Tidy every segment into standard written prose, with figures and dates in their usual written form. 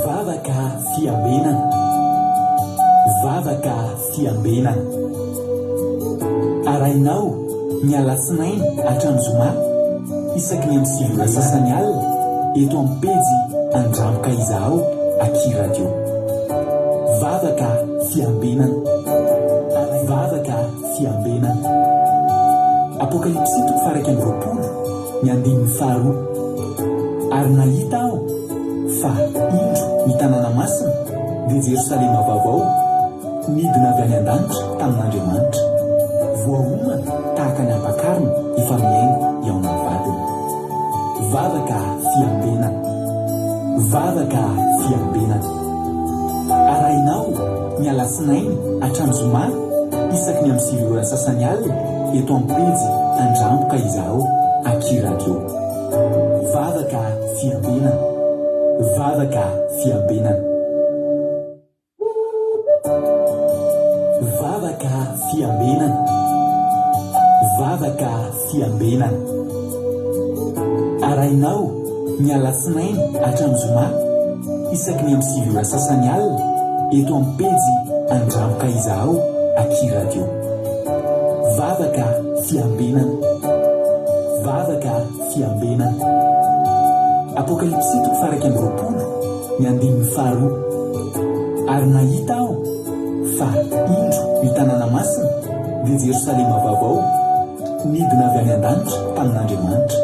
Vavaka fiambenana, vavaka fiambenana. Arainao ny alatsinainy hatramin'ny zoma isaky ny amin'ny sivy sasany alina eto amin'ny pejy Andramoka Izaho Aky Radio. Vavaka fiambenana, vavaka fiambenana. Apokalipsy 3:20 ary nahita aho fa indro ny tanàna masina dia Jerosalema vaovao midina avy any an-danitra tamin'Andriamanitra, voaomana tahaka ny ampakarina efa miainga eo amin'ny vadiny. Vavaka fiambenana, vavaka fiambenana. Arainao ny alatsinainy hatramin'ny zoma isaky ny amin'ny sivy sasany alina eto amin'ny pejy Andramoka Izaho Aky Radio. Vavaka fiambenana, vavaka fiambenana. Vavaka fiambenana, vavaka fiambenana. Arainao ny alatsinainy hatramin'ny zoma isaky ny amin'ny sivy sasany alina eto amin'ny pejy Andramoka Izaho Aky Radio. Vavaka fiambenana, vavaka fiambenana. Apokalipsy 3:20 ary nahita aho fa indro ny tanàna masina dia Jerosalema vaovao midina avy any an-danitra tamin'Andriamanitra,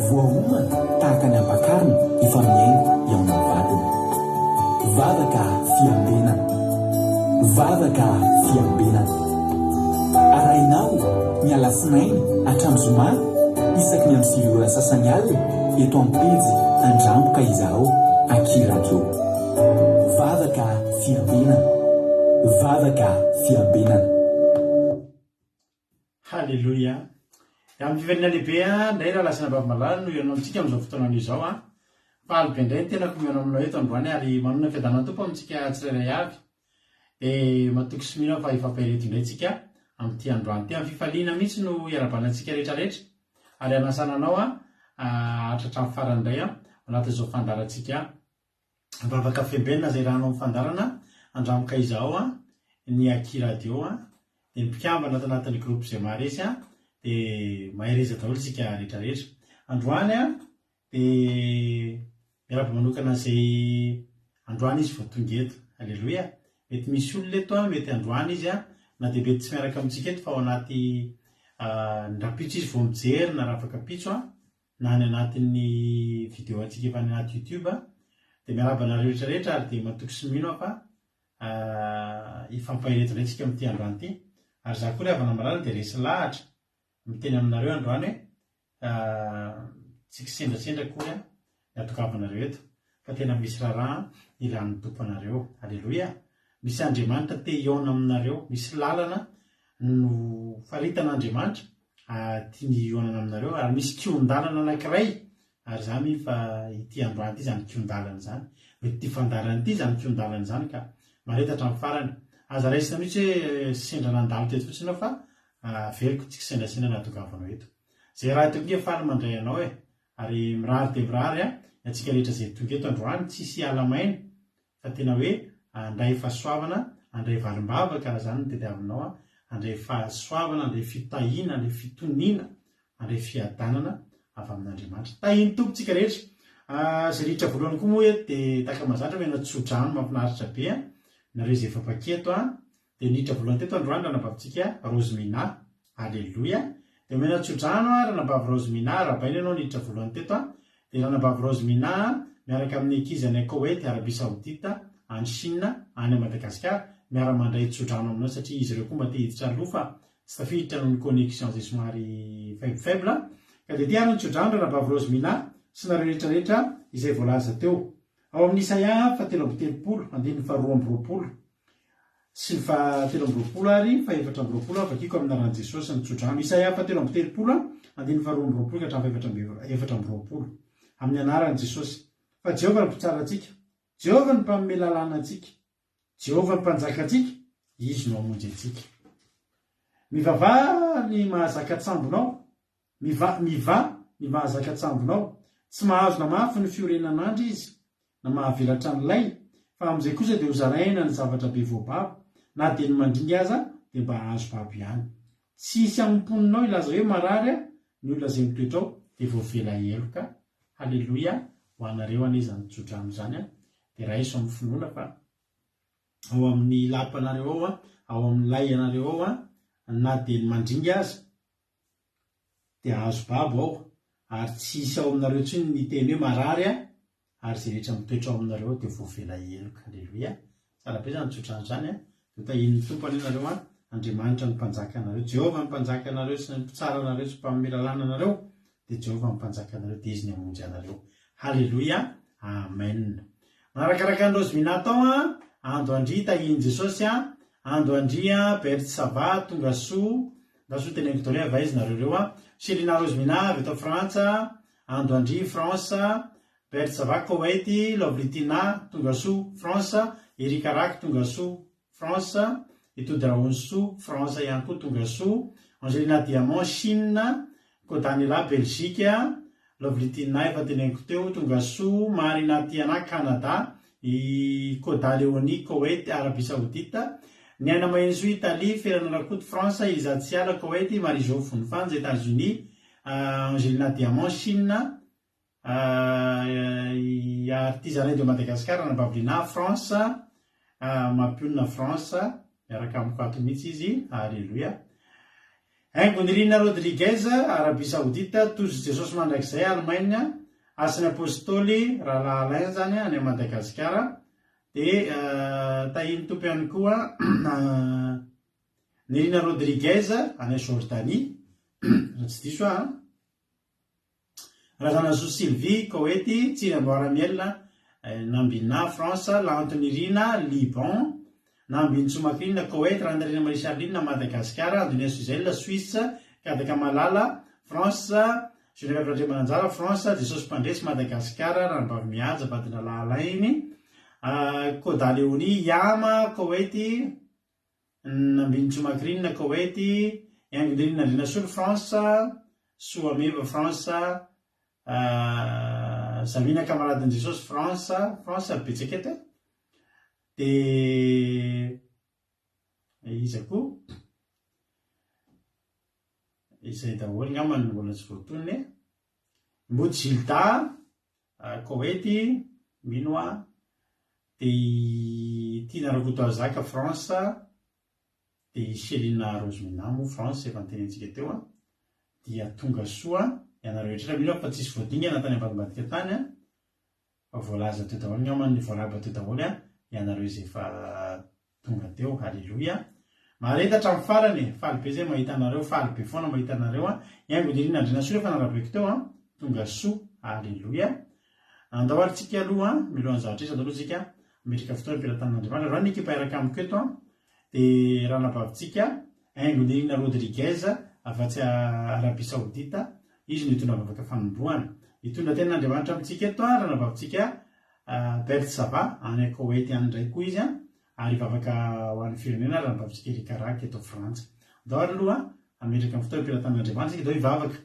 voaomana tahaka ny ampakarina efa miainga eo amin'ny vadiny. Vavaka fiambenana, vavaka fiambenana. Arainao ny alatsinainy hatramin'ny zoma isaky ny amin'ny sivy sasany alina eto amin'ny pejy Andramoka Izaho Aky Radio. Vavaka fiambenana, vavaka fiambenana. Halleluja. Amin'ny fivelina lehibe ndray raha lasina bavimalala no ianao amintsika amin'izao fotoana izao fa alibe indray ny tena komianao aminao eto androany ary manona fiadanana tompo amintsika tsirairay avy dia matoky sy mino fa ifampireto indray tsika amin'ity androany ty. Amin'ny fifaliana mihitsy no iarabanantsika rehetrarehetra ary anasana anao hatratra amin'ny farany indray anatin'izao fandarantsika vavaka fiambenana zay rahanao amin'ny fandarana Andramoka Izaho ny Aky Radio dia mipikambana anatin'ny groupe zay maharesy dia mahereza daholo tsika rehetrarehetra androany dia miaraba manokana zay androany izy vao tonga eto. Halleluja. Mety misy olona eto mety androany izy na dia mety tsy miaraka amintsika eto fa ao anaty ndrapitso izy vao mijery na raha afaka pitso na any anatin'ny vidéo antsika efa any anaty YouTube dia miarabana rehetrarehetra ary dia matoky sy mino fa ifampahireto indray tsika amin'ity androany ity. Ary za koa avana malala dia resy lahatra miteny aminareo androany tsy kisendrasendra koa ny atokavanareo eto fa tena misy raharaha ilan'ny tompo anareo. Halleluja. Misy Andriamanitra te hiaona aminareo, misy lalana no faritan'Andriamanitra tia ny hiaonana aminareo ary misy kion-dalana anankiray ary zany fa ity androany ity zany kion-dalana zany, mety ty fandarana ity zany kion-dalana zany ka maretatra amin'ny farany. Aza raisina mihitsy hoe sendra nandalo teto fotsiny fa veriko tsy kisendrasendra natokavanao eto. Zay raha tonga faly mandray anao ary mirary dia mirary atsika rehetra zay tonga eto androany tsisy alamaina fa tena hoe andray fahasoavana, andray valim-bavaka raha zany tediavinao andray fahasoavana, andray fitahiana, andray fitoniana, andray fiadanana avy amin'Andriamanitra. Tahiny tompontsika rehetra. Zay ritra voalohany koa moa dia taka mazatra hoe natsodrano mafinaritra be nareo zay efa-paketo dia niditra voalohany teto androany raha nabavitsika Rozmina. Halleluja. Dia omena tsodrano raha nabavy Rozmina rahabaina ianao niditra voalohany teto dia raha nabavy Rozmina miaraka amin'ny ankizy any Koweït, Arabia Saodita, any Chine, any Madagasikara miara-mandray tsodrano aminao satria izy ireo koa mba te hiditra aloha fa tsy tafiditra noho ny connexion zay somary faible ka dia ty ny tsodrano raha nabavy Rozmina sy nareo rehetrarehetra izay voalaza teo ao amin'ny Isaia 7:2 sy ny 7:20 ary 7:20 avakiko amin'ny anaran'i Jesosy ny tsodrano. Isaia 7:2-4:20 amin'ny anaran'i Jesosy. Fa Jehovah ny mpitsara antsika, Jehovah ny mpanome lalàna antsika, Jehovah ny mpanjaka antsika, izy no hamonjy antsika. Mivavah ny mahazaka atsambonao, miva ny mahazaka atsambonao, tsy mahazo na mafy ny fiorenan'andro izy na mahavelatra n'ilay fa amin'izay kosa dia hozaraina ny zavatra be voababo na dia ny mandringa aza dia mba hahazo babo ihany. Tsisy amimponinao ilaza hoe marary ny olona izay mitoetrao dia voavela eloka. Halleloia ho anareo an'izany tsotra amin'izany dia raha iso amin'ny finoana fa ao amin'ny lapanareo ao amin'ny lay anareo ao na dia ny mandringa aza dia hahazo babo ao ary tsisy ao aminareo tsiny ny teny hoe marary ary zay rehetra mitoetra ao aminareo dia voavela eloka. Halleloia tsara be zany tsotra an'izany dia tahin'ny tompony ianareo Andriamanitra ny mpanjaka anareo, Jehovah ny mpanjaka anareo sy ny mpitsara anareo sy mpamery lalàna anareo dia Jehovah ny mpanjaka anareo dia izy ny hamonjy anareo. Halleloia amen. Manarakaraka ny rozy minatao ando andria tahiny Jesosy ando andria Bertsaba tonga soa teny Victoria vaizy nareo reo Selina Rosemina avy eto Frantsa ando andria France Bertsaba Koweït Lovritina tonga soa France Erika Rak tonga soa France Itody Raonso France ihany koa tonga soa Angelina Diamant Chine Kodaniela Belgique Lovritina efa teneniko teo tonga soa Marina Tiana Canada Koda Leoni Koweït Arabie Saoudite ny aina mahenso Italie Ferana Rakoto France Izatsiala Koweït Marijo Fonifanja États-Unis Angelina Diamant Chine artisanat de Madagascar Ana Bablina France Mapionina France miaraka amin'ny kwato mihitsy izy. Halleluia. Aingonirina Rodriguez Arabie Saoudite Tozy Jesosy mandrakizay Allemagne Asany Apôstôly Rahalahy Alain zany any Madagasikara dia tahiny tompo ihany koa Nirina Rodriguez any Jordanie tsy diso Razanazo Sylvie Koweït Tsiramboara Miel Nambina France Lantonirina Liban Nambiny Somakrina Koweït Randarina Marisaline Madagasikara Andrina Suzel Suisse Kadaka Malala France Geneviève Andriamananjara France Jesosy Mpandresy Madagasikara Ranobavy Mihaja Vadina Lalainy Koda Leoni Yama Koweït Nambiny Somakrina Koweït Aingonirina Linasolo France Soameva France Zamina Kamaradin Jesosy France Betsekete dia iza koa izay daholo ngamba ny mbola tsy voatonony Mbody Gilda Koweït Minoa dia Tina Rakoto Azaka France dia Selina Rosemina mo France efa nytenentsika teo dia tonga soa ianareo rehetra mino fa tsisy voadinga natany ambadimbadika tany fa voalaza teo daholo ngamba ny voaraba teo daholo ianareo izay efa tonga teo. Halleluia. Maharetatra amin'ny farany faly be zay mahita anareo faly be foana mahita anareo Aingonirina Andrina Soa efa narabeko teo tonga soa. Halleluia. Andahoaritsika aloha milohan'ny zavatra izy andalohantsika metrika fotoana ampilatan'Andriamanitra raha ny ekipa iraka amiko eto dia raha nabavintsika Aingonirina Rodriguez avatsy Arabie Saoudite izy nitondra vavaka fanombohana nitondra ten'Andriamanitra amintsika eto raha nabavintsika Bertsaba any Koweït any indray koa izy ary vavaka ho an'ny firenena raha nabavintsika Erika Rak eto Frantsa. Daholo aloha ametraka amin'ny fotoana ampilatan'Andriamanitra dao hivavaka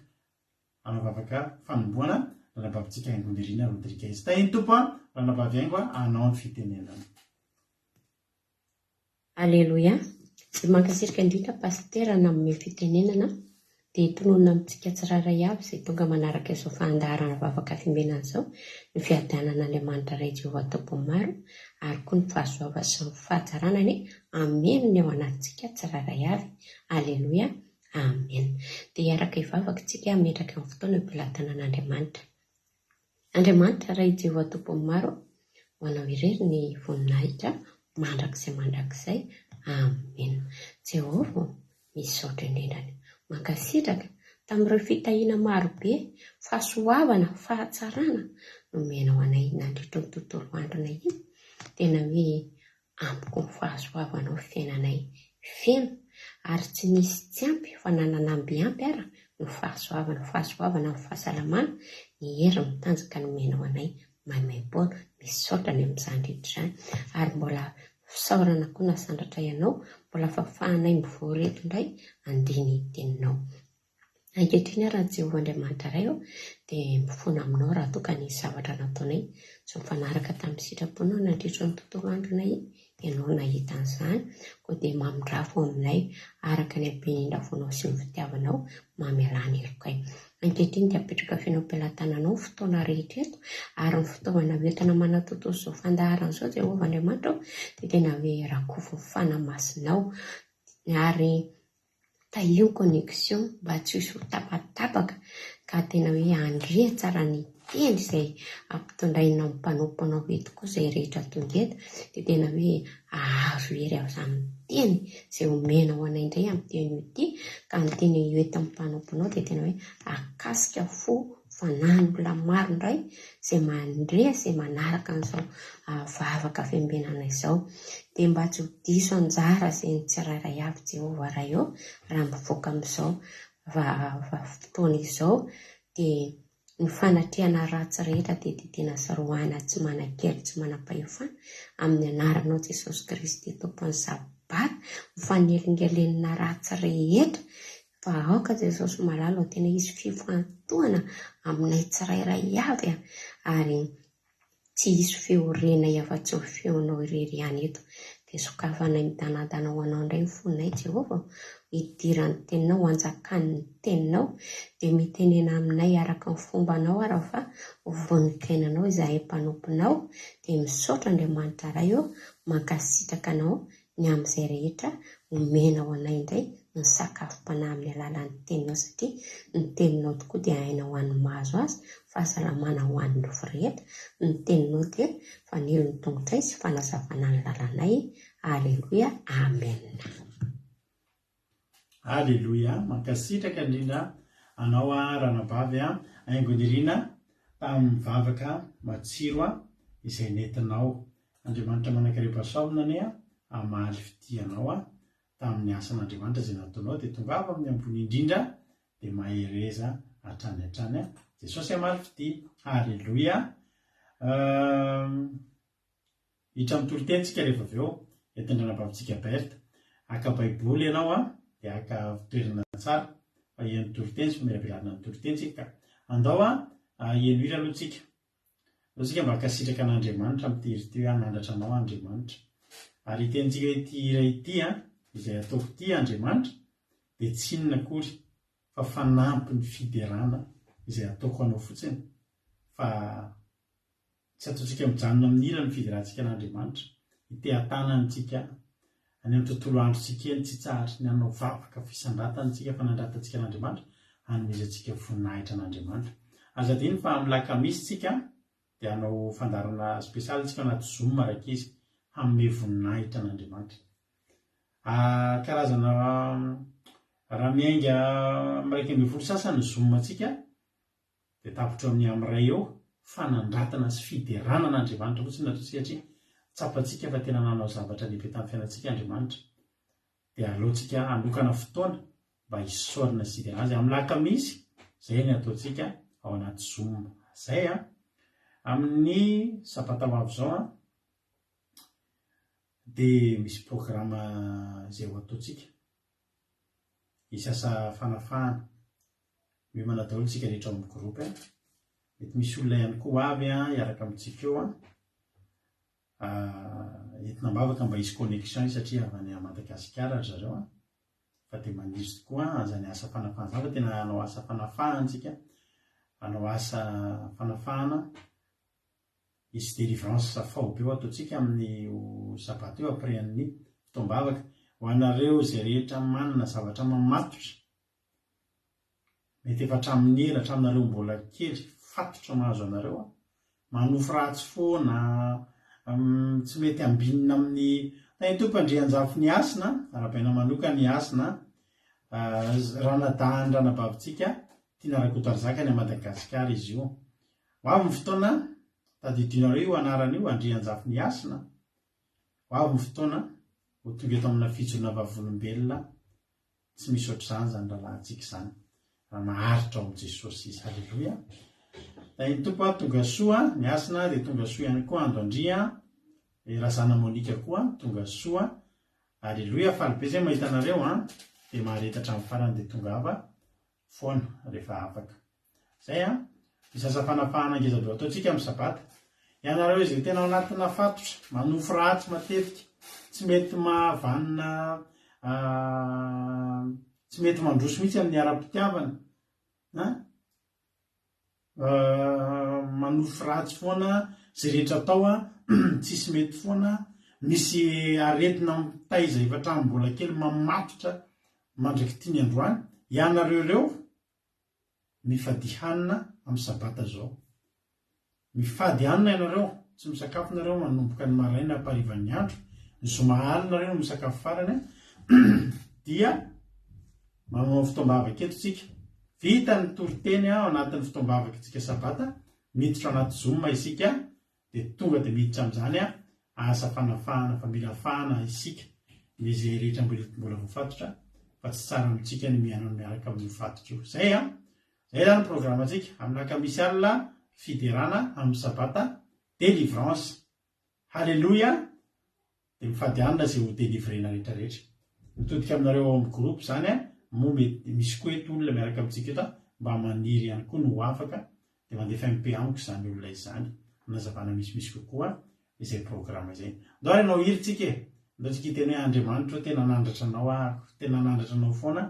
amin'ny vavaka fanombohana raha nabavintsika Aingonirina Rodriguez. Tahiny tompo raha nabavy haingo anao ny fitenenana. Alleluia. Dia mankasirika indrindra pasitera nanome fitenenana dia tononona amintsika tsiraray avy izay tonga manaraka izao fandaharana vavaka fimenana izao ny fiadanan'Andriamanitra Ray Jehovah Tompomaro ary koa ny fahasoava sy ny fahatsarana amen ny ao anatintsika tsiraray avy. Alleluia. Amen. Dia hiaraka hivavaka tsika metraka amin'ny fotoana ampilatana an'Andriamanitra. Andriamanitra Ray Jehovah Tompomaro ho anao irery ny voninahitra mandrakizay. Amen. Jehovah misaotra indrindrany mankasitraka tamin'ireo fitahiana marobe fahasoavana fahatsarana nomenao anay nandritra ny tontolo androna iny tena hoe ampiko ny fahasoavanao fiainanay feno ary tsy nisy tsy ampy fa nananamby ampy ara ny fahasoavana ny fahasalamana ny hery mitanjaka nomenao anay maimaimpona misaotra ny amin'izandritra izany ary mbola fisaorana koa nasandratra ianao mbola fafahanay mivoareto indray andiny teninao. Ankehitriny raha Jehovahandriamanitra iray dia mifoana aminao raha toa ka nisy zavatra nataonay tsy mifanaraka tamin'ny sitraponao nandritra ny tontolo andronay ianao nahita an'izany koa dia mamindrafo aminay araka ny hampinindrafonao sy ny fitiavanao mamelany elokay. Ankehitriny dia apetraka fiainam-pelatananao fotoana rehetra eto ary ny fitaovana hoentina manatotozy izao fandaharana izao Jehovahandriamanitra dia tena hoe rakofo ny fanamasinao ary tahio connexion mba tsy hisy ho tapatapaka ka tena hoe andrea tsara ny teny izay ampitondraina amin'ny mpanomponao eto koa izay rehetra tonga eto dia tena hoe ahazo hery amin'izany teny izay omenao anay indray amin'ny teny ity ka ny teny hoentin'ny mpanomponao dia tena hoe akasika fo fanahy ny olona maro indray izay mandrea izay manaraka an'izao vavaka fiambenana izao dia mba tsy ho diso anjara izay ny tsirairay avy Jehova iray eo raha mivoaka amin'izao fotoana izao dia ny fanatrehana ratsy rehetra dia tena sarohana tsy manan-kely tsy manam-pahefana amin'ny anaranao Jesosy Kristy tompon'ny sabata mifanelingelenina ratsy rehetra fa aoka Jesosy malala tena izy fifantohana aminay tsirairay avy ary tsy hisy feorena afa-tsy ny feonao irery ihany eto dia sokafanay midanadana ho anao indray ny fonay Jehova hidiran'ny teninao hanjakan'ny teninao dia mitenena aminay araka ny fombanao ara fa vonintenanao izahay mpanomponao dia misaotra Andriamanitra iray mankasitraka anao ny amin'izay rehetra omenao anay indray ny sakafom-panahy amin'ny alalan'ny teninao satria ny teninao tokoa dia hainao an'ny mahazo azy fahasalamana ho an'ny nofo rehetra ny teninao dia fanilo ny tongotray sy fanazavana ny lalanay. Aleluia, amen. Aleluia, mankasitraka indrindra anao ranabavy haingoniriana tamin'ny vavaka matsiro izay nentinao. Andriamanitra manankarem-pahasalamana ane hamaly fidianao tamin'ny asan'Andriamanitra izay nataonao dia tonga avy amin'ny ambony indrindra dia mahereza hatrany hatrany. Jesosy hamaly fidia. Aleluia. Hitra amin'ny tolotensika rehefa avy eo entin-dranabavitsika Berta aka baiboly ianao dia aka toerana tsara fa hian'ny tolotensy fa mila velarina ny tolotensika andao hieno hira alohantsika alohantsika mba hakasitraka an'Andriamanitra amin'ity hira ity hanandratra anao Andriamanitra ary itentsika ity hira ity izay ataoko ity Andriamanitra dia tsy inona akory fa fanampy ny fiderana izay ataoko anao fotsiny fa tsy ataontsika mijanona amin'ny ilany ny fiderantsika an'Andriamanitra ite-hatanantsika any amin'ny tontolo androntsika eny tsy tsahatra ny anao vavaka fisandratantsika fa nandratantsika an'Andriamanitra hanomezantsika voninahitra an'Andriamanitra. Aza adiny fa amin'ny lakamisy tsika dia hanao fandarana spesialy tsika anaty Zoom araka izy hanome voninahitra an'Andriamanitra. Karazana raha miainga miraika ambin'ny folo sasany Zoom atsika dia tapitra amin'ny ray eo fanandratana sy fiderana an'Andriamanitra fotsiny nataontsika satria tsapantsika fa tena nanao zavatra lehibe tamin'ny fiainantsika Andriamanitra dia aleontsika hanokana fotoana mba hisorana sy hiderana azy amin'ny lakamisy izay ny ataontsika ao anaty Zoom izay amin'ny sabata ho avy izao dia misy programa izay ho ataontsika isasa fanafahana miomana daholo tsika rehetra ao amin'ny groupe mety misy olona ihany koa avy hiaraka amintsika eo entina mavaka mba hisy connexion satria avy any Madagasikara ry zareo fa dia maniry tokoa azany asa fanafahana zava tena hanao asa fanafahantsika hanao asa fanafahana isy délivrance fao be ataontsika amin'ny sabata eo après amin'ny fotoam-bavaka ho anareo izay rehetra manana zavatra mamatotra mety efa hatramin'ny hera hatraminareo mbola kely fatotra mahazo anareo manofo ratsy foana tsy mety ambinina amin'ny tany tompandrianjafo ny asina arabaina manoka ny asina ranadahan'ny ranabavitsika tiana rakotarizaka ny Madagasikara izy io ho avy ny fotoana tadidinareo io anarana io andrianjafo ny asina ho avy ny fotoana ho tonga eto amina fijorona vavolombelona tsy misy ohatr'izany zany rahalahantsika izany raha maharitra ao amin'i Jesosy izy. Aleluia. Ny tompo tonga soa ny asina dia tonga soa ihany koa andro andria razana Monika koa tonga soa. Aleluia. Faly be izay mahita anareo dia maharetatra amin'ny farany dia tonga ava foana rehefa afaka zay a isasa fanafahana ngezabe ataontsika amin'ny sabata ianareo izy tena anatina fatotra manofo ratsy matetika tsy mety mahavanina tsy mety mandroso mihitsy amin'ny ara-pitiavana manofo ratsy foana zay rehetra atao a tsisy mety foana misy aretina mitaiza efatrambola kely mamatotra mandraky tiany androany ianareo reo mifady hanina amin'ny sabata zao mifady hanina ianareo tsy misakafonareo manomboka ny maraina aparivan'ny andro ny zomahalinareo no misakafo farany dia manao fotoam-bavaka eto tsika vita ny toriteny ao anatin'ny fotoam-bavaka tsika sabata miditra anaty zoma isika dia tonga dia miditra amin'izany asa fanafahana familafahana isika izy rehetra mbola voafatotra fa tsy tsara amintsika ny mianana miaraka amin'ny fatotra io zay zay zany programa tsika amin'ny akamisy alina fiderana amin'ny sabata délivrance halleloia dia mifady anina zay ho délivrena rehetrarehetra mitodika aminareo amin'ny groupe zany moa mety misy koa eto olona miaraka amintsika eto mba maniry ihany koa no ho afaka dia mandefa MP amiko zany olona izany nazavana misimisy kokoa izay programa izay ndo ary anao hiritsika ndaotsika hiteny hoe Andriamanitra tena nandratra anao tena nandratra anao foana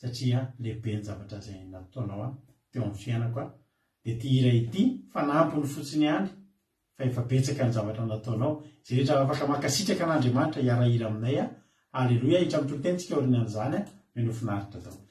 satria lehibe ny zavatra zay nataonao teo amin'ny fiainako dia ty hira ity fanampiny fotsiny ihany fa efa betsaka ny zavatra nataonao zay rehetra afaka makasitraka an'Andriamanitra hiarahira aminay halleloia hitra amin'ny toloteny tsika orinan'izany meno finaritra daholo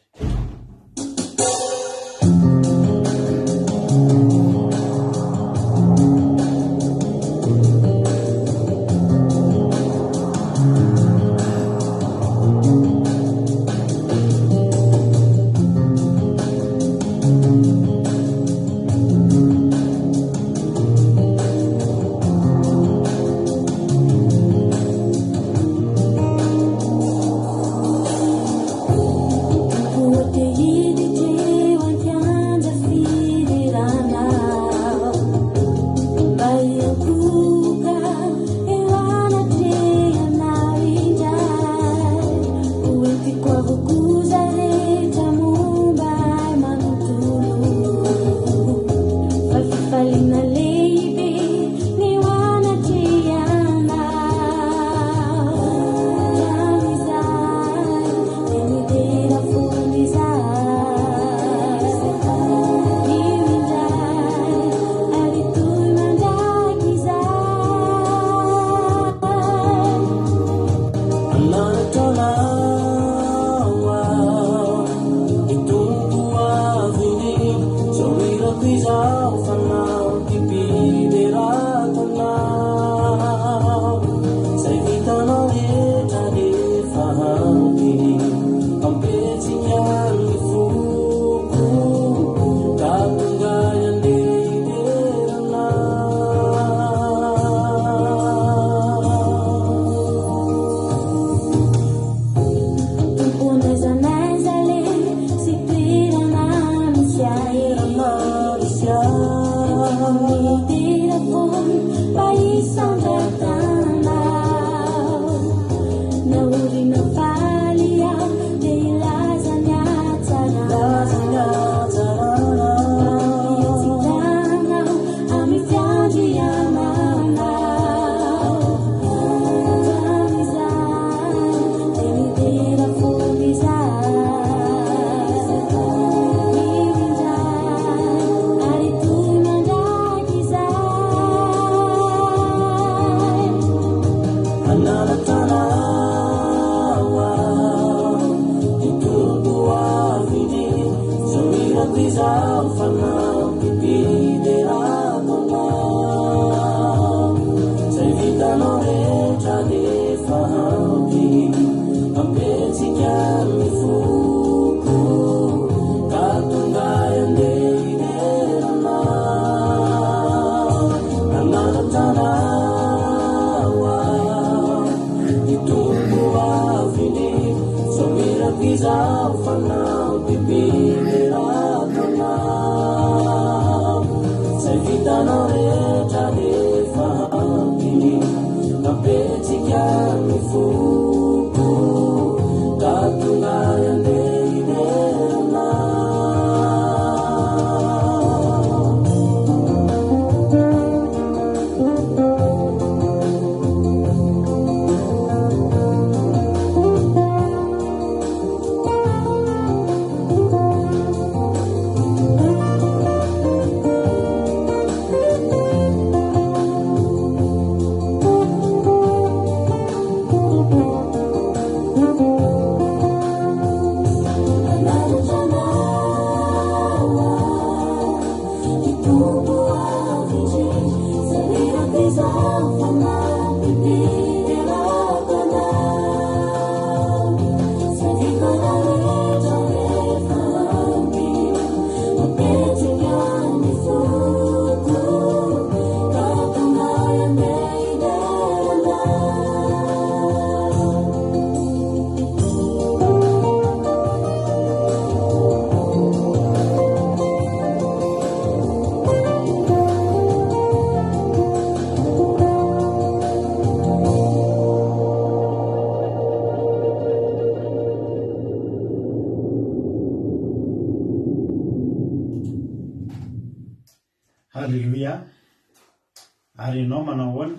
Ary ianao manao ahoana?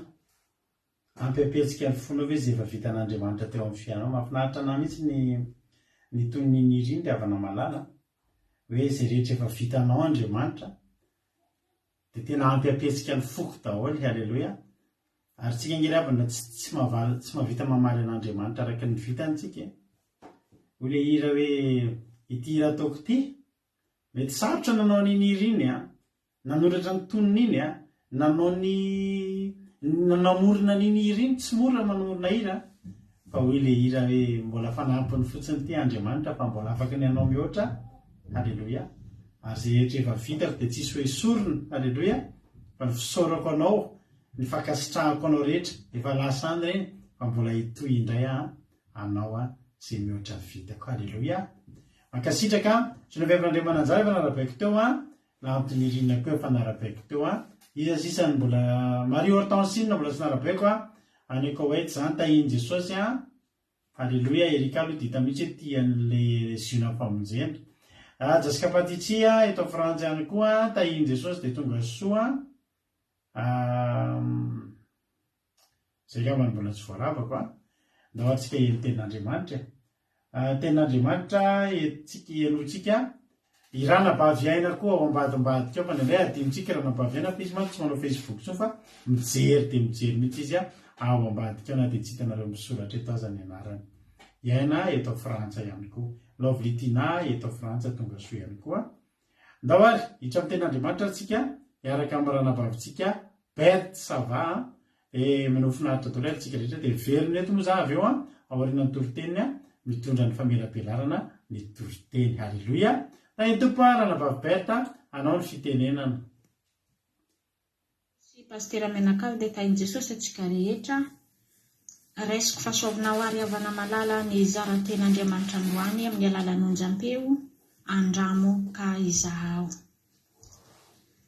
Ampepetsika ny fonao ve zay efa vitan'Andriamanitra teo amin'ny fiainao? Mahafinaritra anahy mihitsy ny toy ny nirindavana malala hoe zay rehetra efa vitanao Andriamanitra dia tena ampepetsika ny foko daholo. Halleloia. Ary tsika angirabana tsy mahavita mamaly an'Andriamanitra araka ny vitantsika. Ho le hira hoe ity hira ataoko ity, mety sarotra nanao an'iny hira iny nanoratra ny tonony iny namorona an'iny hira iny. Tsy mora manomorona hira fa hoe le hira hoe mbola fanampiny fotsiny ity Andriamanitra fa mbola afaka ny anao mihoatra. Halleloia. Ary zay rehetra efa vitako dia tsisy hoe sorona. Halleloia. Fa ny fisaorako anao, ny fankasitrahako anao rehetra efa lasa any ireny fa mbola hitoy indray anao zay mihoatra vitako. Halleloia. Mankasitraka sy novevan'Andriamananjara efa narabaiko teo lampinirina koa efa narabaiko teo iza sisany mbola Marie Hortensine mbola sy narabaiko any Koweït zany tahiny Jesosy. Halleloia. Erika aloha dita mihitsy tian'le ziona famonjena. Jasika Patitsia eto Frantsa ihany koa tahiny Jesosy dia tonga soa. Zay angambany mbola tsy voaravako ndao antsika eny tenin'Andriamanitra. Tenin'Andriamanitra enotsika irana baviaina koa ao ambadimbadika ao fa nandray adimitsika irana baviaina fa izy manko tsy manao Facebook tsony fa mijery dia mijery mihitsy izy ao ambadika ao na dia tsy hitanareo misoratra eto aza ny anarany. Iaina eto Frantsa ihany koa. Lovlitina eto Frantsa tonga soa ihany koa. Ndao ary hitra amin'ny tenin'Andriamanitra tsika hiaraka amin'ny ranabavitsika Bert Sava minofinaritra daholo tsika rehetra dia verina eto moa za avy eo aorian'ny toriteny mitondra ny famelabelarana ny toriteny. Halleloia. Na itompo ranabavy Berta anao ny fitenenana. Si pastera menakavy dia tahiny Jesosy atsika rehetra. Raisiko fahasoavinao ary havana malala ny zaran-ten'Andriamanitra androany amin'ny alalan'onjam-peo andramo ka izahao.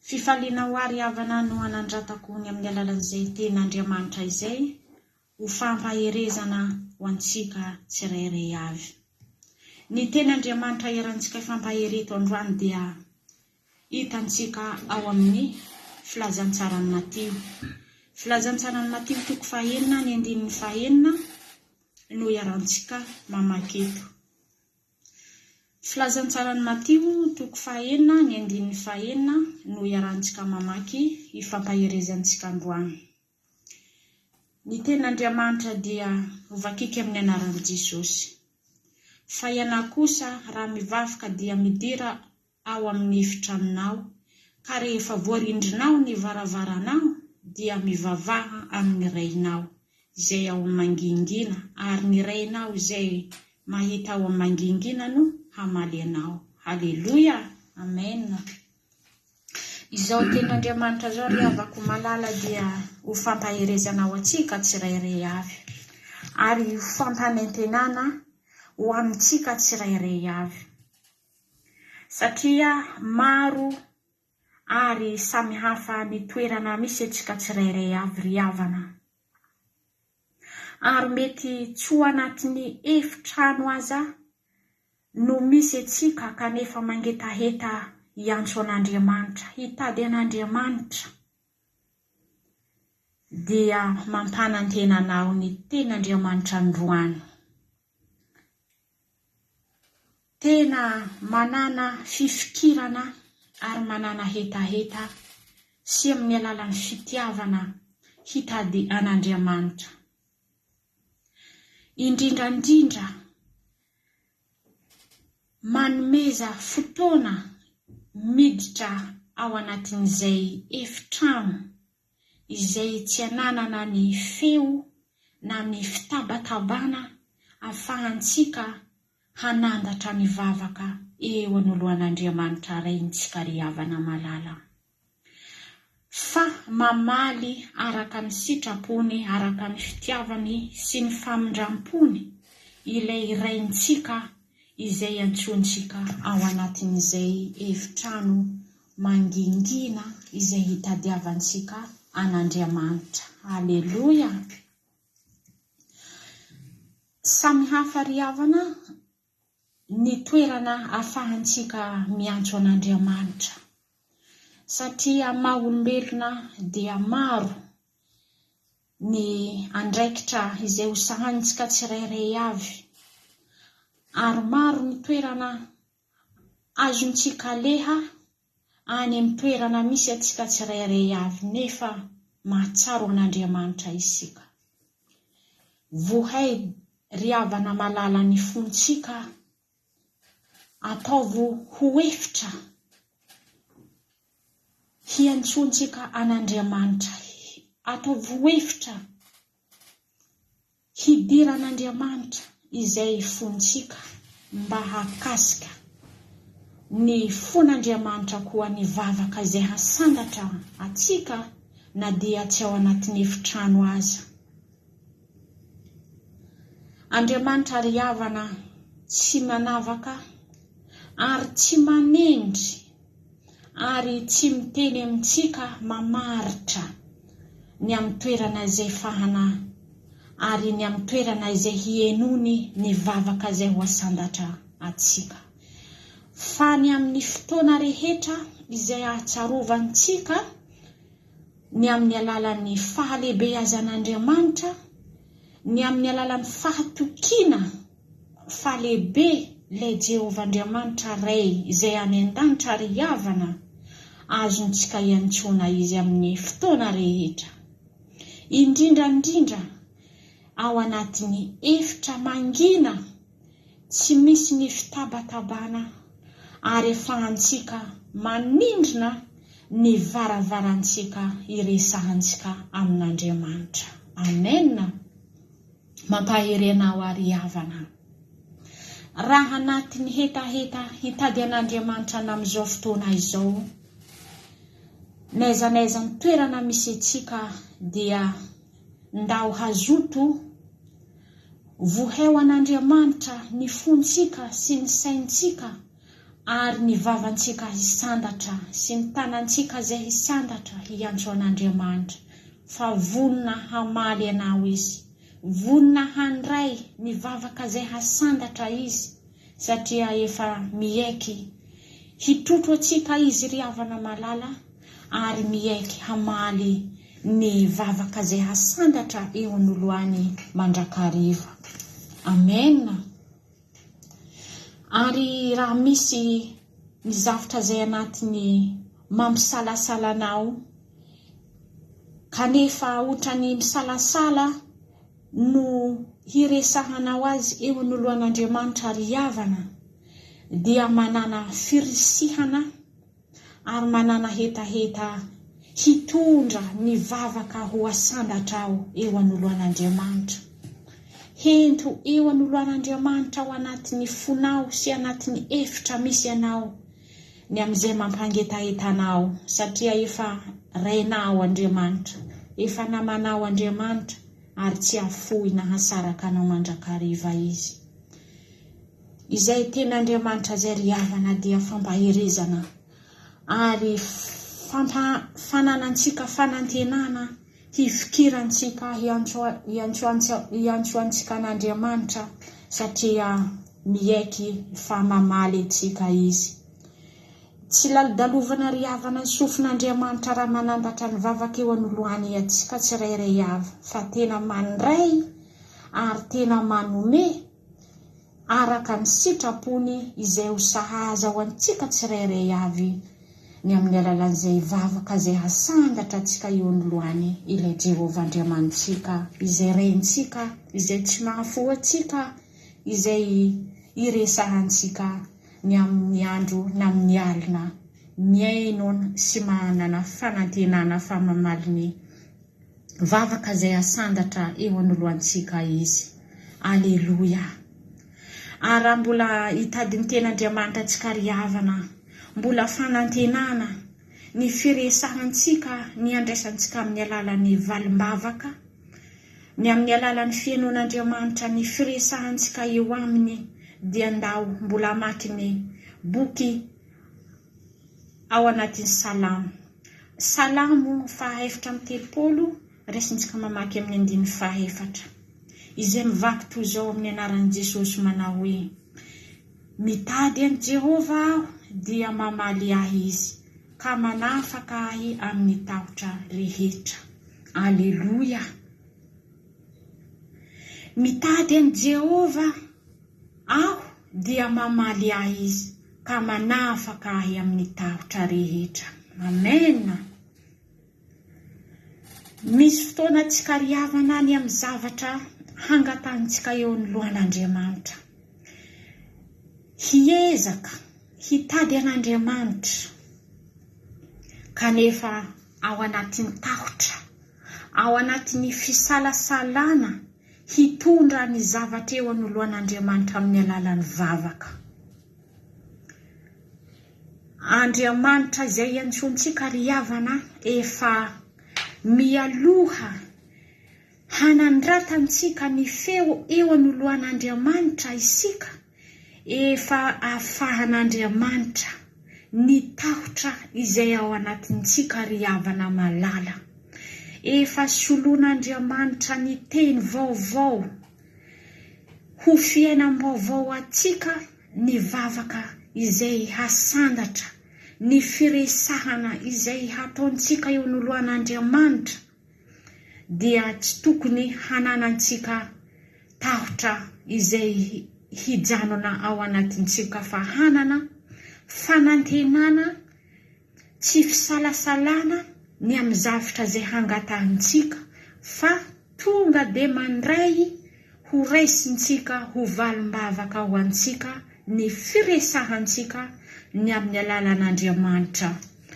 Fifalinao ary havana no anandratako ny amin'ny alalan'izay ten'Andriamanitra izay ho fampaherezana ho antsika tsirairay avy. Ny ten'Andriamanitra erantsika fampahereto androany dia hitantsika ao amin'ny filazantsarany Matio. Filazantsarany Matio toko 4 ny 9 no iarantsika mamaky eto. Filazantsarany Matio toko 4 ny 9 no iarantsika mamaky hifampaherezantsika androany. Ny ten'Andriamanitra dia hovakika amin'ny anaran'i Jesosy. Fa ianao kosa raha mivavaka dia midira ao amin'ny efitranonao, ka rehefa voarindrinao ny varavaranao dia mivavaha amin'ny rainao izay ao amin'ny mangingina, ary ny rainao izay mahita ao amin'ny mangingina no hamaly anao. Halleluia. Amen. Izao ten'Andriamanitra zao ry havako malala dia ho fampaherezanao atsika tsirairay avy, ary ho fampanentenana ho amintsika tsirairay avy. Satria maro ary samy hafa ny toerana misy atsika tsirairay avy ry havana. Ary mety tsy ho anatin'ny efitrano aza no misy atsika kanefa mangetaheta hiantso an'Andriamanitra, hitady an'Andriamanitra, dia mampanantenanao ny ten'Andriamanitra androany. Tena manana fifikirana ary manana hetaheta sy amin'ny alalan'ny fitiavana hitady an'Andriamanitra. Indrindrandrindra manomeza fotoana miditra ao anatin'izay efitrano izay tsy ananana ny feo na ny fitabatabana ahafahantsika hanandatra ny vavaka eo anoloan'Andriamanitra raintsika ry havana malala. Fa mamaly araka ny sitrapony, araka ny fitiavany sy ny famindrampony ilay raintsika izay antsontsika ao anatin'izay efitrano mangingina izay hitadiavantsika an'Andriamanitra. Halleluia. Samy hafa ry havana ny toerana ahafahantsika miantso an'Andriamanitra. satria maha-olombelona dia maro ny andraikitra izay hosahantsika tsirairay avy, ary maro ny toerana azontsika leha any amin'ny toerana misy atsika tsirairay avy, nefa mahatsaro an'Andriamanitra isika. Vohay ry havana malala ny fontsika, ataovo ho efitra hiantsontsika an'Andriamanitra, ataovo ho efitra hidiran'Andriamanitra izay fontsika, mba hakasika ny fon'Andriamanitra koa ny vavaka izay hasandatra atsika na dia tsy ao anatin'ny efitrano aza. Andriamanitra ry havana tsy manavaka ary tsy manendry ary tsy miteny amintsika mamaritra ny amin'ny toerana izay fahana ary ny amin'ny toerana izay hienony ny vavaka izay ho asandatra atsika, fa ny amin'ny fotoana rehetra izay ahatsarovantsika ny amin'ny alalan'ny fahalehibeazan'Andriamanitra, ny amin'ny alalan'ny fahatokiana fahalehibe ilay Jehovah Andriamanitra ray izay any an-danitra ry havana, azontsika iantsona izy amin'ny fotoana rehetra, indrindra ao anatin'ny efitra mangina tsy misy ny fitabatabana, ary efahantsika manindrina ny varavarantsika iresahantsika amin'Andriamanitra. Amen. Mampaherenao ary havana. Raha anatin'ny hetaheta hitady an'Andriamanitra amin'izao fotoana izao, n'aiza ny toerana misy atsika dia ndao hazoto voheo an'Andriamanitra ny fontsika sy ny saintsika, ary ny vavantsika hisandatra sy ny tanantsika izay hisandatra hiantso an'Andriamanitra, fa vonona hamaly anao izy, vonona handray ny vavaka izay hasandatra izy, satria efa mieky hitrotro atsika izy ry havana malala, ary mieky hamaly ny vavaka izay hasandatra eo anoloany mandrakariva. Amen. Ary raha misy ny zavatra izay anatiny mampisalasalanao, kanefa ohatrany misalasala no hiresahanao azy eo anoloan'Andriamanitra ry havana, dia manana firisihana ary manana hetaheta hitondra ny vavaka ho asandatra ao eo anoloan'Andriamanitra. Hento eo anoloan'Andriamanitra ao anatin'ny fonao sy anatin'ny efitra misy anao, ny amin'izay mampangetahetanao, satria efa rainao Andriamanitra, efa namanao Andriamanitra, ary tsy afoy na hasaraka anao mandrakariva izy. Izay ten'Andriamanitra izay ry havana dia fampaherezana ary fananantsika fanantenana, hifikirantsika hiantsoantsika an'Andriamanitra, satria mieky fa mamaly atsika izy. Tsy lalidalovana ry havana ny sofin'Andriamanitra raha manandatra ny vavaka eo anoloany atsika tsirairay avy, fa tena mandray ary tena manome araka ny sitrapony izay ho sahaza ho antsika tsirairay avy, ny amin'ny alalan'izay vavaka izay hasandatra atsika eo anoloany ilay Jehovah Andriamanitsika, izay rentsika, izay tsy mahafo atsika, izay iresahantsika ny amin'ny andro na amin'ny alina, miaino sy manana fanantenana fa mamaly ny vavaka izay hasandatra eo anoloantsika izy. Aleluia. Ary mbola hitady ny ten'Andriamanitra atsika ry havana, mbola fanantenana ny firesahantsika, ny andraisantsika amin'ny alalan'ny valimbavaka, ny amin'ny alalan'ny fiainon'Andriamanitra, ny firesahantsika eo aminy, dia ndao mbola maki ny boky ao anatin'ny Salamo. Salamo 1:7, resintsika mamaky amin'ny 4, izay mivaky toy izao amin'ny anaran'i Jesosy manao hoe: mitady an'i Jehovah aho dia mamaly ahy izy, ka manafaka ahy amin'ny tahotra rehetra. Aleloia. Mitady an' Jehova aho dia mamaly ahy izy ka manafaka ahy amin'ny tahotra rehetra. Amen. Misy fotoana tsy kariavana ny amin'ny zavatra hangatantsika eo ny lohan'Andriamanitra. Hiezaka hitady an'Andriamanitra kanefa ao anatin'ny tahotra, ao anatin'ny fisalasalana hitondra ny zavatra eo ny lohan'Andriamanitra amin'ny alalan'ny vavaka. Andriamanitra izay antsontsika ry havana efa mialoha hanandratantsika ny feo eo ny lohan'Andriamanitra isika, efa ahafahan'Andriamanitra ny tahotra izay ao anatintsika ry havana malala. Efa solon'Andriamanitra ny teny vaovao ho fiainam-baovao atsika ny vavaka izay hasandatra, ny firesahana izay hataontsika eo ny lohan'Andriamanitra, dia tsy tokony hananantsika tahotra izay hijanona ao anatintsika, fa hanana fanantenana tsy fisalasalana ny amin'ny zavatra izay hangatahantsika, fa tonga dia mandray ho raisintsika ho valim-bavaka ho antsika ny firesahantsika ny amin'ny alalan'Andriamanitra.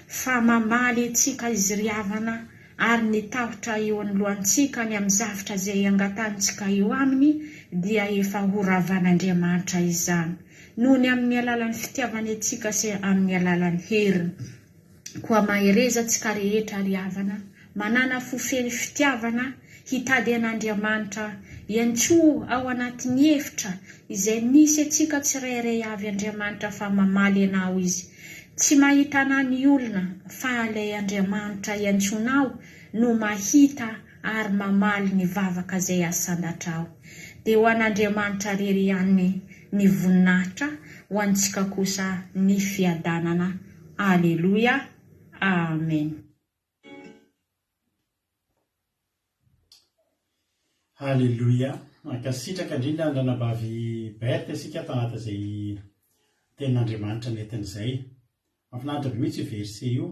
Fa mamaly antsika izy ry havana ary ny tahotra eo amin'ny lohantsika ny amin'ny zavatra izay angatantsika eo aminy dia efa ho ravan'Andriamanitra izany, noho ny amin'ny alalan'ny fitiavany antsika sy amin'ny alalan'ny heriny. Koa maherezantsika rehetra ry havana manana fofely fitiavana hitady an'Andriamanitra iantsoa ao anatin'ny efitra izay nisy atsika tsirairay avy Andriamanitra fa mamaly anao izy. Tsy mahita ana ny olona fa ilay Andriamanitra iantsonao no mahita ary mamaly ny vavaka izay asandatrao. Dia ho an'Andriamanitra rery ihany ny voninahitra, ho antsika kosa ny fiadanana. Aleluia. Amen. Aleluia. Mankasitraka indrindra andranabavy Berta isika tanata izay tenin'Andriamanitra nentin'izay. Mahafinaritra be mihitsy io verset io.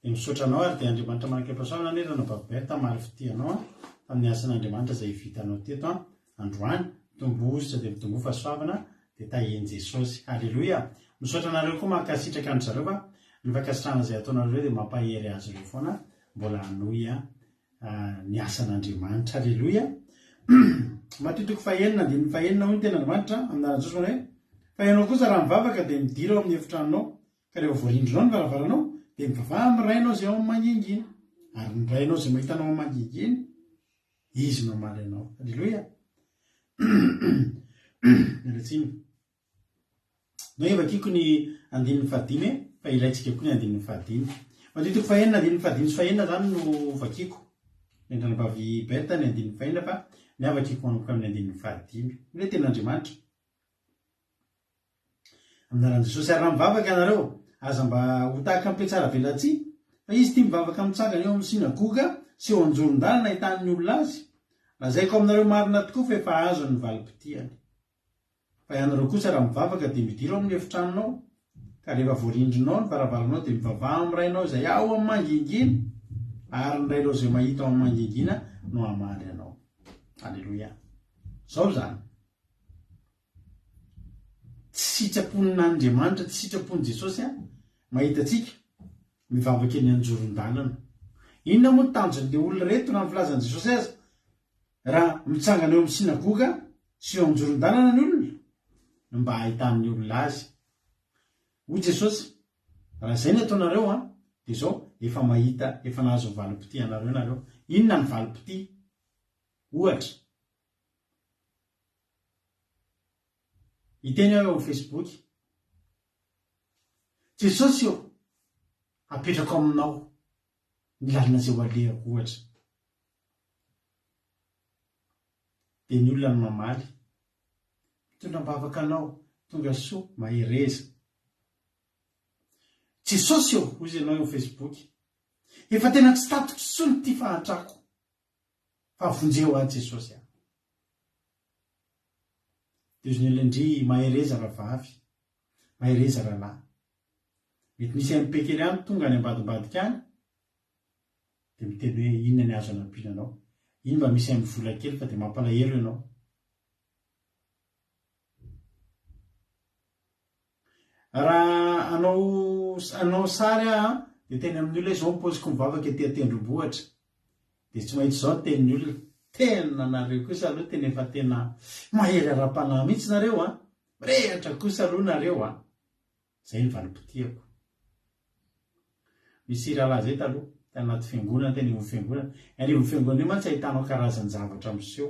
Dia misaotra anao ary dia Andriamanitra manam-pahasalamana ny ranabavy Berta maro fitianao amin'ny asan'Andriamanitra izay vitanao teto androany. Mitombo-bositra dia mitombo fahasoavana dia taheny Jesosy. Aleluia. Misaotra anareo koa mankasitraka ny zareo fa ny fankasitrahana izay ataonareo dia mampahery azy ireo foana mbola hanohy ny asan'Andriamanitra. Aleluia. Matitoko fahenina dia ny fahenina hoy ny ten'Andriamanitra amin'ny Jesosy hoe fahenao kosa raha mivavaka dia midira ao amin'ny efitranonao, ka rehefa voarindrinao ny varavaranao dia mivavaha mirainao izay ao amin'ny mangingina, ary mirainao izay mahitanao amin'ny mangingina izy mamaly anao. Aleluia. Mialatsiny no evakiko ny andininy fahadimy fa ilaitsika koa ny andininy fahadimy. Matitoko fahenina andininy fahadimy sy fahenina zany no vakiko nendranabavy Berta ny andininy fahenina, fa ny avakiko manomboka amin'ny andininy fahadimy hoe ten'Andriamanitra aminaran'i Jesosy. Ary raha mivavaka ianareo aza mba ho tahaka mipetsara velatsia, fa izy tia mivavaka mitsangana eo amin'ny sinagoga sy eo anjoron-dalana ahitan'ny olona azy. Lazaiko aminareo marina tokoa fa efa azo ny valim-pitiany. Fa ianareo kosa raha mivavaka dia midira ao amin'ny efitranonao, ka rehefa voarindrinao ny varavaranao dia mivavaha amin'ny rainao izay ao amin'ny mangingina, ary ny rainao izay mahita ao amin'ny mangingina no hamaly anao. Aleluia. Zao zany. Tsy sitrapon'Andriamanitra, tsy sitrapon'i Jesosy mahita atsika mivavaka eny anjoron-dalana. Inona moa ny tanjon'ilay olona reto raha filazan'i Jesosy aza? Raha mitsangana eo amin'ny sinagoga sy eo anjoron-dalana ny olona no mba ahitan'ny olona azy. Hoy Jesosy, raha izay ny ataonareo dia izao efa mahita, efa nahazo valim-pity anareo nareo. Inona ny valim-pity? Ohatra, hiteny aho eo amin'ny Facebook, Jesosy eo apetrako aminao ny lalina izay ho alehako ohatra. Dia ny olona ny mamaly, mitondra mivavaka anao, tonga soa, mahereza. jesosy eo ozy ianao eo facebook efa tena tsy tatoko sony ty fahatrako fa vonjeo a jesosy aho de izy nyolendry mahereza rahavavy mahereza rahalahy mety misy amipekely any tonga any ambadimbadika any de miteny hoe inona ny azo anampinanao iny mba misy amin'ny vola kely fa de mampalahelo ianao raha anao sary de teny amin'ny olona zao mipoziko mivavaka ety atendrombohatra de tsy mahitsy zao tenin'ny olona tena nareo kosa aloha tena efa tena mahery ara-panahy mihitsy nareo rehatra kosa aloha nareo zay ny valopitiako misy rahalahy zay taloha tanaty fiangonana tena ivon'ny fiangonana anivon'ny fiangonana io mantsy ahitanao karazany zavatra miseho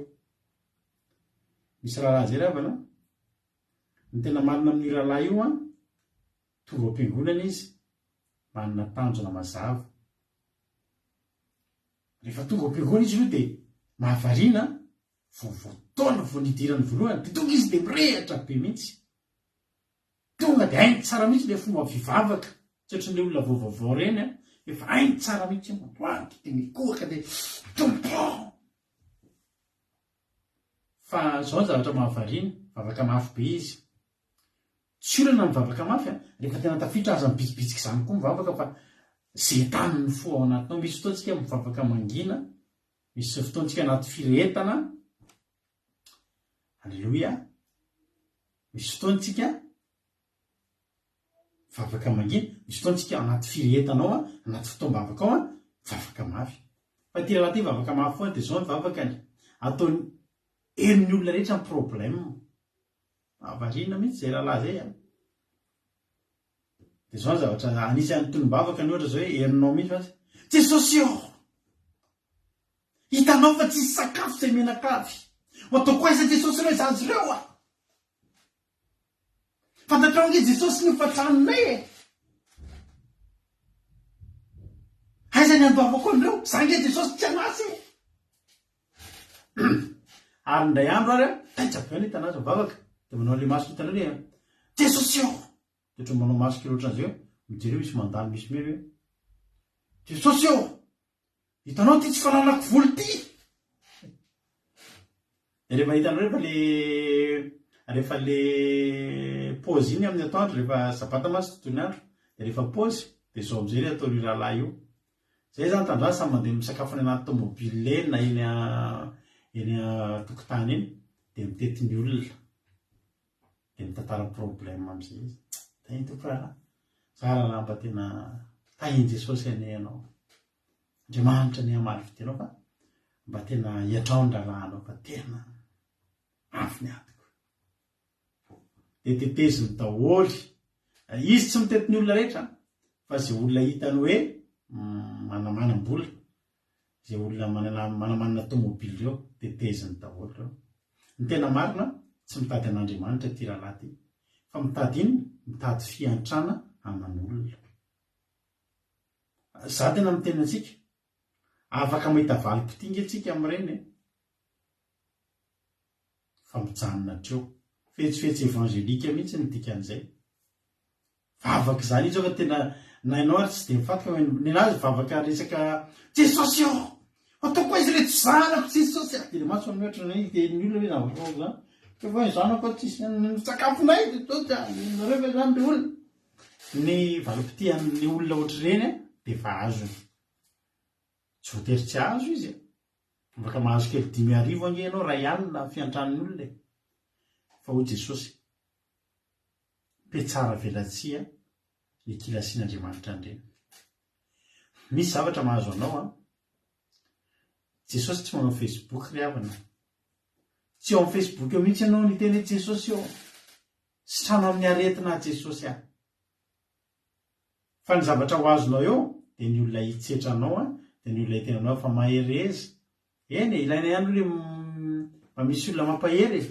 misy rahalahy zay ravana ny tena marina amin'ny rahalahy io tonga am-piangonana izy manana tanjona mazava rehefa tonga am-piangonana izy io de mahavariana voataona vonidirany voalohany de tonga izy de mirehatra be mihitsy tonga de hainy tsara mihitsy le fomba fivavaka tsy ohatran'le olona vaovaovao reny efa hainy tsara mihitsy mandoanika de mikohaka de tompo fa zao zavatra mahavariana vavaka mafy be izy tsy olana mivavaka mafy rehefa tena tafitra aza mibitsibitsika izany koa mivavaka fa zay tany ny fo ao anatinao misy fotoantsika mivavaka mangina misy fotoantsika anaty firetana alleloia misy fotoantsika mivavaka mangina misy fotoantsika anaty firetanao anaty fotoam-bavaka ao mivavaka mafy fa ty raha ty mivavaka mafy foana de zao mivavakany ataony erin'ny olona rehetra ny problème mahavariana mihitsy zay rahalahy zay de zao ny zavatra anisan'ny tonombavaka ny ohatra zao hoe herinao mihitsy fa jesosy hitanao fa tsisy sakafo zay menakavy ataoko aiza jesosy reo zazy reo fantatrao nge jesosy ny fatranonay aiza ny andovako an'ireo za nge jesosy tsy anasy ary ndray andro ary taitsabeany hitanazy mivavaka de manao le masoko hitanao le jesosy de ohatra manao masoko loatran'izay mijereo misy mandalo misy mero hoe jesosy hitanao ty tsy fananako volo ty de rehefa hitanao rehefa le pôzy iny amin'ny atoandro rehefa sabata masy tontolo andro de rehefa pôzy de zao amizay le ataony rahalahy io zay zany tandrany samy mandeha misakafo ny anaty tomobile eny na eny tokotany eny de mitety ny olona de mitantara problème amizay izy tainy tompo rahalahy za rahalahy mba tena tahiny jesosy anay anao andriamanitra ny amaly fitenao fa mba tena hiatrao ny rahalahinao fa tena afy ny atiko de teteziny daholy izy tsy mitety ny olona rehetra fa zay olona hitany hoe manamanam-bola zay olona manamanana tomobily reo teteziny daholy reo ny tena marina tsy mitady an'andriamanitra ty rahalahy ty fa mitady iny mitady fiantrana aman'olona za tena miteny antsika afaka mahita valim-potinga antsika am'ireny fa mijanona treo fetsifetsy evangelika mihitsy midika an'izay vavaka zany izy fa tena na ianao ary tsy de mifatika ny anazy vavaka resaka jesosy ataoko izy reto zanako jesosy de maso mihoatra de ny olona hoe zavatra zany fa zanako tsisy sakafonay nareo zany de olona ny valim-potian'ny olona ohatr'ireny de fa azony tsy voatery tsy azo izy afaka mahazo kely 10,000 ange ianao ray alina fiantran'ny olona fa ho jesosy petsara velatsia ny kilasian'andriamanitra andreny misy zavatra mahazo anao jesosy tsy manao facebook ry havana tsy eo amin'ny facebook eo mihitsy ianao niteny hoe jesosy sy trano amin'ny aretina jesosy fa ny zavatra ho azonao eo de ny olona hitsetranao de ny olona hitenanao fa mahereza eny ilaina ihany le mba misy olona mampahery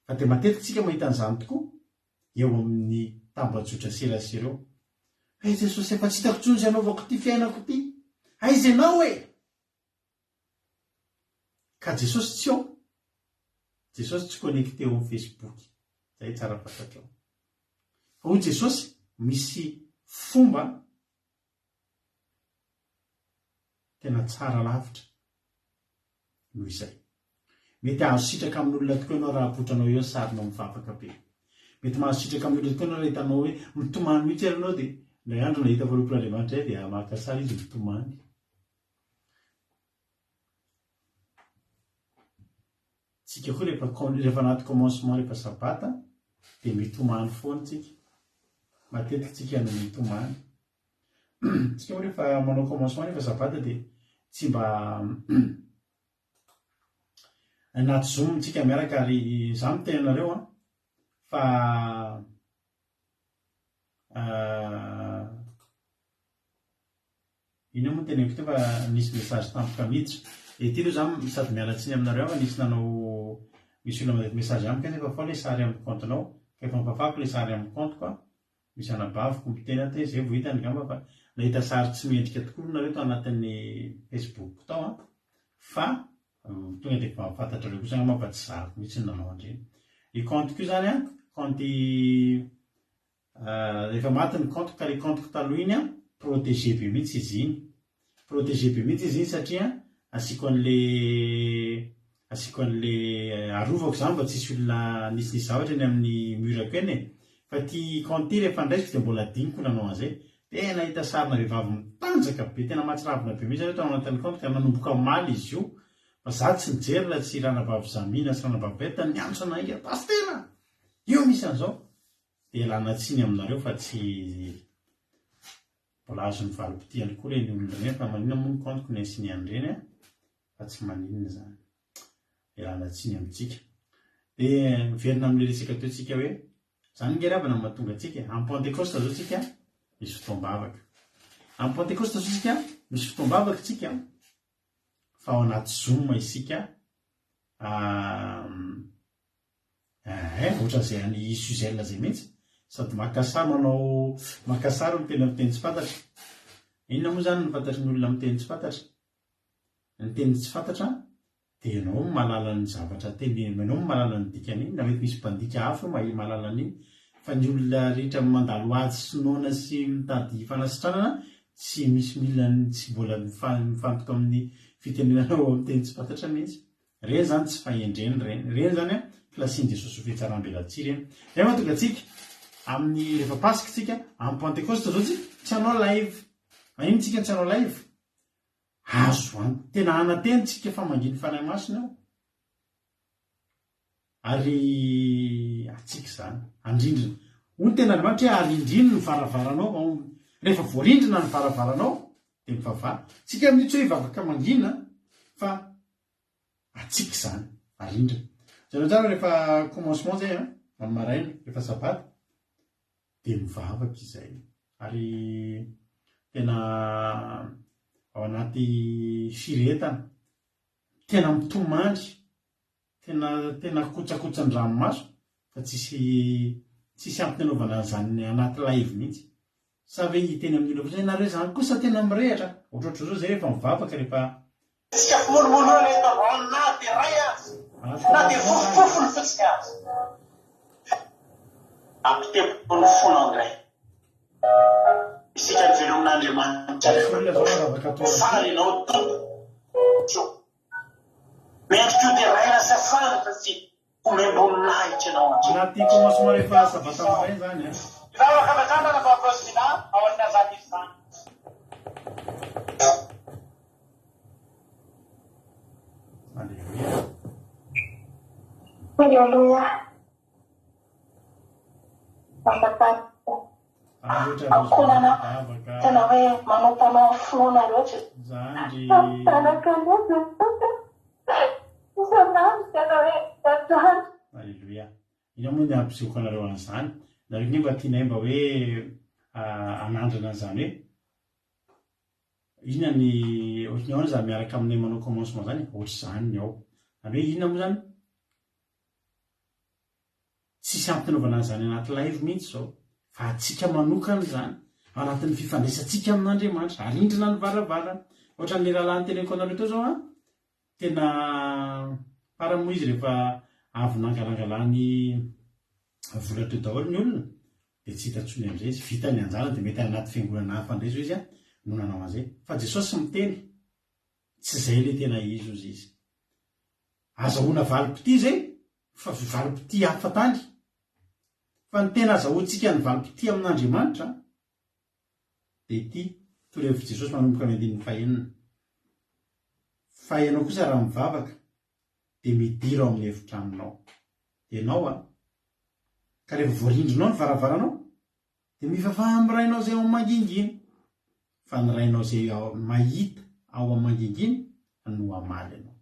fa de matetikitsika mahita an'izany tokoa eo amin'ny tambajotra serasera eo jesosy efa tsy hitako tsony zay anaovako ty fiainako ty aiza ianao ka jesosy tsy eo jesosy tsy connecté eo amin'ny facebook zay tsara fantatrao fa ho jesosy misy fomba tena tsara lavitra noho izay. Mety azo sitraka amin'olona tokoa ianao raha apotranao eo sarinao mivavaka be. Mety mahazo sitraka amin'olona tokoa ianao raha hitanao hoe mitomany mihitsy ary ianao dia ilay andro nahita voalohan'Andriamanitra dia maka sara izy mitomany. Tsika koa rehefa anaty commencement rehefa sabata dia mitomany foana tsika. Matetika tsika no mitomany. Tsika moa rehefa manao commencement rehefa sabata dia tsy mba anaty Zoom tsika miaraka ary izaho miteny anareo fa ino moa teneniko teo fa nisy message tampoka miditra. Ety aloha izaho sady mialatsiny aminareo fa nisy nanao misy olona mandeha message amiko efa fa ilay sary amin'ny compte-nao ka efa mipafako ilay sary amin'ny compte-ko misy anabaviko miteny aty izay vao hitany angamba fa nahita sary tsy mendrika tokoa nareo tao anatin'ny Facebook tao fa tonga dia efa fantatrareo kosa angamba fa tsy zariko mihitsy ny nanao andreny. I compte-ko io zany compte rehefa maty ny compte ka ilay compte-ko taloha iny protégé be mihitsy izy iny. Protégé be mihitsy izy iny satria asiko an'ilay arovako izany mba tsisy olona nisy zavatra eny amin'ny murako eny fa ty compte rehefa ndraisiko dia mbola diniko nanao an'izay. Tena hita sarina vehivavy mitanjaka be tena mahatsiravina be mihitsy tao anatin'ny compte ka nanomboka maly izy io. Fa za tsy mijery raha tsy ranavavy Zamina sy ranavavy Beta niantso anainga pastera io misy an'izao dia lana tsiny aminareo fa tsy mbola azo mivalopitiany koa reny olona reny fa maninona moa ny compte-ko ny asiny an'ireny fa tsy maninona zany dia lana tsiny amintsika. Dia miverina amin'ilay resaka teo tsika hoe zany ngeravana mahatonga antsika amin'ny Pentecoste zao tsika misy fotoam-bavaka. Amin'ny Pentecoste zao tsika misy fotoam-bavaka tsika fa ao anaty Zoom isika ohatran'izay any Suzel zay mihitsy sady makasary manao makasary miteny amin'ny teny tsy fantatra. Inona moa zany ny fantatry ny olona miteny tsy fantatra? Ny teny tsy fantatra dia ianao mahalala ny zavatra tenenina, ianao mahalala ny dikany iny, na mety misy mpandika hafa mahalala an'iny fa ny olona rehetra mandalo ady sinoana sy mitady fanasitranana tsy misy milany tsy mbola mifantoka amin'ny fitenenanao amin'ny teny tsy fantatra mihitsy. Reny zany tsy fahendreny reny zany kilasian'i Jesosy ho fihetsaram-belatsiry reny. Zay mahatonga antsika amin'ny rehefa pasika tsika amin'ny Pentecoste zao tsy hanao live. Ino tsika tsy hanao live? Azo any tena anateny tsika fa manginy fanahy masina ao. Ary atsika zany andrindrina. Hoy tena Andriamanitra hoe arindrina ny varavaranao. Rehefa voarindrina ny varavaranao dia mivavaha. Tsika mihitsy hoe hivavaka mangina fa atsika zany arindrina. Zareo tsara rehefa commencement zay amin'ny maraina rehefa sabata dia mivavaka izay ary tena ao anaty firetana tena mitomandry tena kotsakotsan-dranomaso fa tsisy ampitanaovana zany anaty live mihitsy. Sa ve hiteny amin'ny olona fotsiny nareo zany kosa tena mirehatra ohatrohatro zao zay rehefa mivavaka rehefa tsika monomoloana rehefa vao na dia ray azy na dia fofofofo ny fotsika azy ampitepony fona andiray isika ny velomin'Andriamanitra falinao tompo mendrik'io dia ray lasa fanatra sy omemboninahitra anao anaty commencement rehefa sabata maray zany raha makavatrandana mbaprosina ao anina zany izy zany. Haleluya. Akonana tena hoe manao finoana loatra. Alleluia. Ina moa ny ampisehoako anareo an'izany. Nareo ny mba tianay mba hoe anandrana an'izany hoe inona ny ohatry ny ao zany miaraka aminay manao commencement zany ohatr'izany ny ao. Zany hoe inona moa zany tsisy ampitanaovana an'izany anaty live mihitsy zao fa atsika manokana zany anatin'ny fifandraisantsika amin'Andriamanitra arindrina ny varavarana. Ohatran'ilay rahalahy teneniko anareo teo zao tena para moa izy rehefa avy nangalangalany vola teo daholo ny olona dia tsy hitantsony amin'izay izy vita ny anjara dia mety anaty fiangonana hafa indray zao izy no nanao an'izay fa Jesosy miteny tsy izay le tena izy ozy izy azahoana valim-pity zay fa valim-pity hafa tany fa ny tena azahoantsika ny valim-pity amin'Andriamanitra dia ity torohevitry Jesosy manomboka amin'ny andininy fahaenina fa ianao kosa raha mivavaka dia midira ao amin'ny efitranonao ianao ka rehefa voarindrinao ny varavaranao dia mifafaha amin'ny rainao izay ao amin'ny manginginy fa ny rainao izay mahita ao amin'ny manginginy no hamaly anao.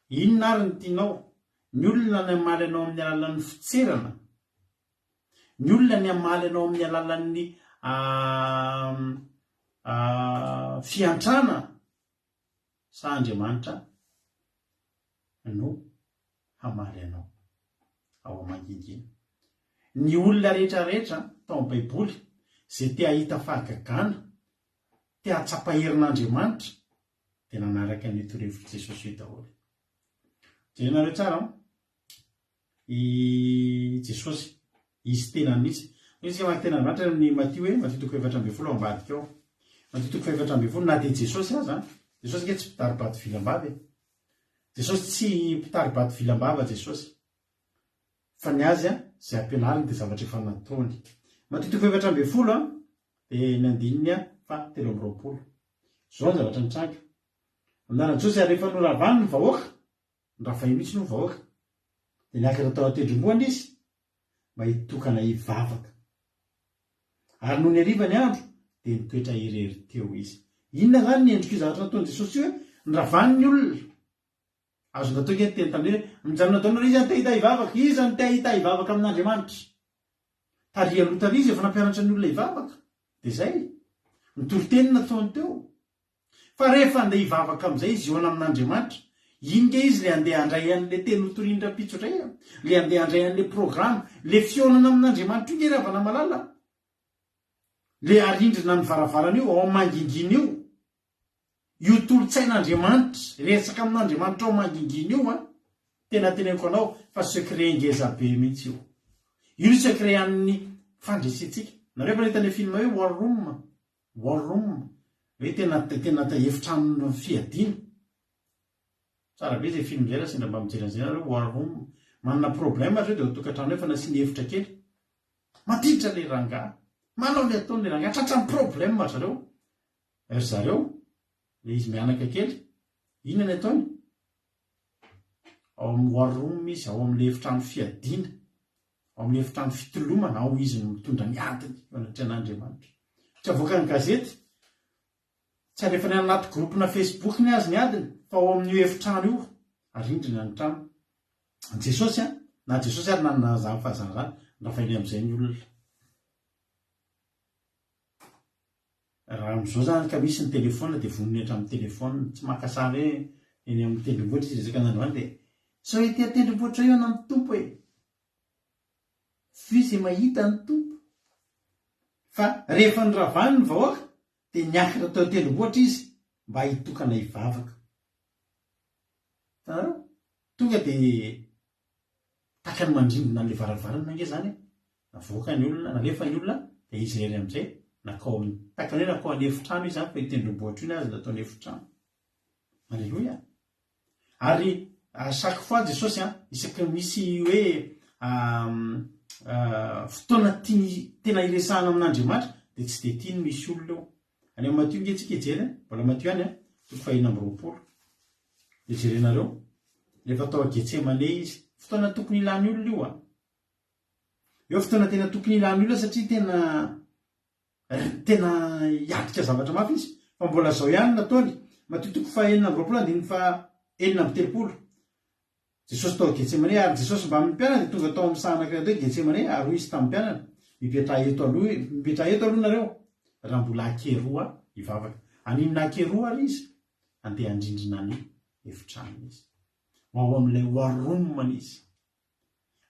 Inona ary ny tianao? Ny olona ny hamaly anao amin'ny alalan'ny fitserana, ny olona ny hamaly anao amin'ny alalan'ny fiantrana, sa Andriamanitra no hamaly anao ao amin'ny manginginy? Ny olona rehetrarehetra tao amin'ny Baiboly izay te hahita fahagagana, te hatsapaherin'Andriamanitra dia nanaraka ny torohevitry Jesosy io daholo. Jerenareo tsara i Jesosy izy tena mihitsy. Izy ka tena Andriamanitra ny Matio hoe Matio 4:12 ambadika ao. Matio 4:12 na dia Jesosy aza Jesosy nge tsy mpitary-bato vilam-bava. Jesosy tsy mpitary-bato vilam-bava Jesosy. Fa ny azy izay ampianariny dia zavatra efa nataony. Matio 4:12 dia ny andininy fa 13. Zao ny zavatra nitranga. Amin'anana Jesosy ary rehefa noravany ny vahoaka, nrafay mihitsy no vahoaka, dia niakatra tao an-tendrombohana izy mba hitokana hivavaka. Ary noho ny hariva ny andro dia nitoetra irery teo izy. Inona zany ny endrik'io zavatra nataony Jesosy io? Nravany ny olona. Azo natao ny teny tamin'io mijanona taonao izy te hita hivavaka, izy no te hita hivavaka amin'Andriamanitra. Taria aloha taria izy efa nampianatra ny olona hivavaka. Dia izay nitoro-teny nataony teo. Fa rehefa andeha hivavaka amin'izay izy eo amin'Andriamanitra, inge izy le andeha handray an'le teny hotorindra-pitsotra io, le andeha handray an'le programa, le fionana amin'Andriamanitra io nge ravana malala, le arindrina ny varavarana io ao manginginy io, io tolotsain'Andriamanitra, resaka amin'Andriamanitra ao manginginy io tena teneniko anao fa secret ngeza be mihitsy io. Io secret amin'ny fandresentsika. Nareo efa nahita ny film hoe War Room, hoe tena efitrano fiadiana. Tsara be zay film zay raha sendra mba mijery nareo War Room. Manana problème zao dia tokantrano efa nasiany efitra kely. Matiditra le rangahy. Manao le ataony le rangahy, tratran'ny problème zareo. Ry zareo, le izy mianaka kely. Inona ny ataony? Ao amin'ny War Room izy, ao amin'le efitrano fiadiana, ao amin'ny efitrano fitolomana, ao izy no mitondra ny adiny eo anatrehan'Andriamanitra. Tsy avoaka ny gazety, tsy alefa ny anaty groupina Facebook ny azy ny adiny, fa ao amin'io efitrano io, arindrina ny trano. Jesosy na Jesosy ary nanazava fahazana zany, rafainy amin'izay ny olona. Raha amin'izao zany ka misy ny telefona dia voninahitra amin'ny telefona, tsy makasary hoe eny amin'ny tendrombohitra izy resaka n'Andriamanitra dia sao ety tendrombohitra eo na ny tompo e. Fisy mahita ny tompo. Fa rehefa niravany ny vahoaka dia niakatra tao tendrombohitra izy mba hitokana hivavaka. Tanareo? Tonga dia taka ny mandrindina an'ilay varavarana nge zany. Navoaka ny olona, nalefa ny olona dia izy rery amin'izay nakao amin'ny takany hoe nakao any efitrano izy fa tendrombohitra io azy nataony efitrano. Alleluia. Ary chaque fois Jesosy isaky misy hoe fotoana tena iresahana amin'Andriamanitra dia tsy dia tiany misy olona eo. Any amin'ny Matio nge tsika hijery, mbola Matio any 4:20. Dia jerenareo, rehefa tao Getsemane izy, fotoana tokony ilany olona io eo fotoana tena tokony ilany olona satria tena hiatrika zavatra mafy izy, fa mbola zao ihany nataony. Matio 4:20. Jesosy tao Getsemane ary Jesosy mba mpianana dia tonga tao amin'ny sahanak'ireo hoe Getsemane ary izy tamin'ny mpianana mipetraha eto aloha nareo raha mbola akeroa hivavaka. Aninona akeroa ary izy andeha handrindrina ny efitrano izy. Ao amin'ilay War Room izy.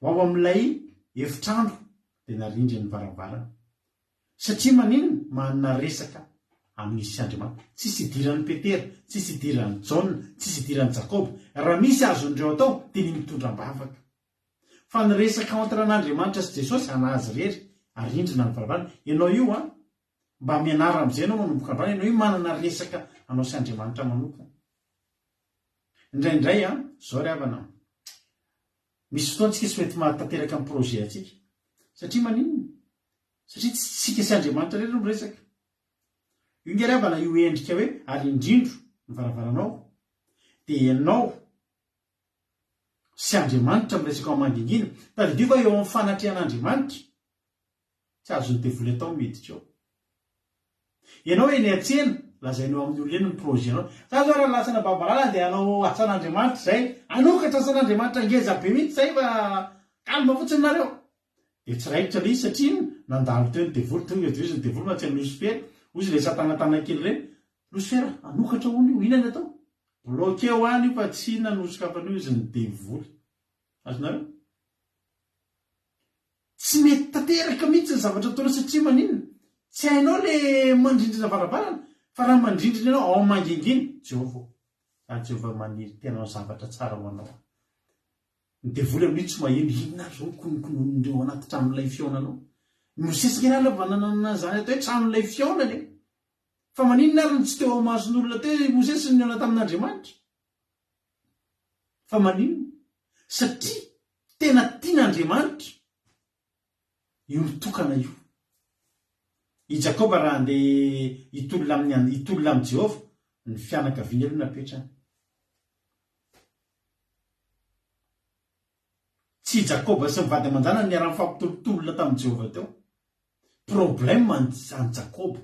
Ao amin'ilay efitrano dia narindry ny varavarana. Satria maninona? Manana resaka amin'isy Andriamanitra. Tsisy idiran'ny Petera, tsisy idiran'ny Jaona, tsisy idiran'ny Jakoba. Raha misy azondreo atao dia ny mitondra-bavaka. fa nyresaka antan'andriamanitra sy jesosy anazy rery arindrina ny varavarana ianao io a mba mianara am'izay anao manomboka ny varana ianao io manana resaka anao sy andriamanitra manokana indraindray a zao ry havana misy fotoantsika sy mety mahatateraka amin'ny projet atsika satria maninona satria tsika sy andriamanitra rery no miresaka io nge ry havana io endrika hoe arindrindro ny varavaranao dia ianao sy andriamanitra miresaka ao mangingina tadidio fa eo amin'ny fanatrehan'andriamanitra tsy azony devoly atao miditra eo ianao eny atsena lazainao amin'ny olona eny ny projet anao za zao raha lasana babalala dia anao asan'andriamanitra zay anokatra asan'andriamanitra ngeza be mihitsy zay fa kalma fotsiny nareo dia tsy raikitra le izy satria nandalo teo ny devoly tonga de izy ny devoly matsy ny Lucifer ozy le satanatana kely reny Lucifer anokatra hono io inany atao bloqué ho any io fa tsy nanosokafan'io izy ny devoly azonareo tsy mety tanteraka mihitsy ny zavatra ataona satria maninona tsy hainao le mandrindrina varavarana fa raha mandrindrina ianao ao mangingina Jehova maniry tenao zavatra tsara ho anao ny devoly amin'io tsy maheno inona zao kononkononindreo anaty tranon'ilay fiaonanao mosesika ny alavananana zany atao hoe tranon'ilay fiaonany fa maninona ary ny tsy teo mason'olona teo mosesy ny ona tamin'andriamanitra fa maninona satria tena tian'andriamanitra io mitokana io i Jakoba raha andeha hitolona amin'ny Jehova ny fianakaviany aloha napetrany tsy Jakoba sy mivady aman-jana ny ara mifampitolotolona tamin'i Jehova teo problème any Jakoba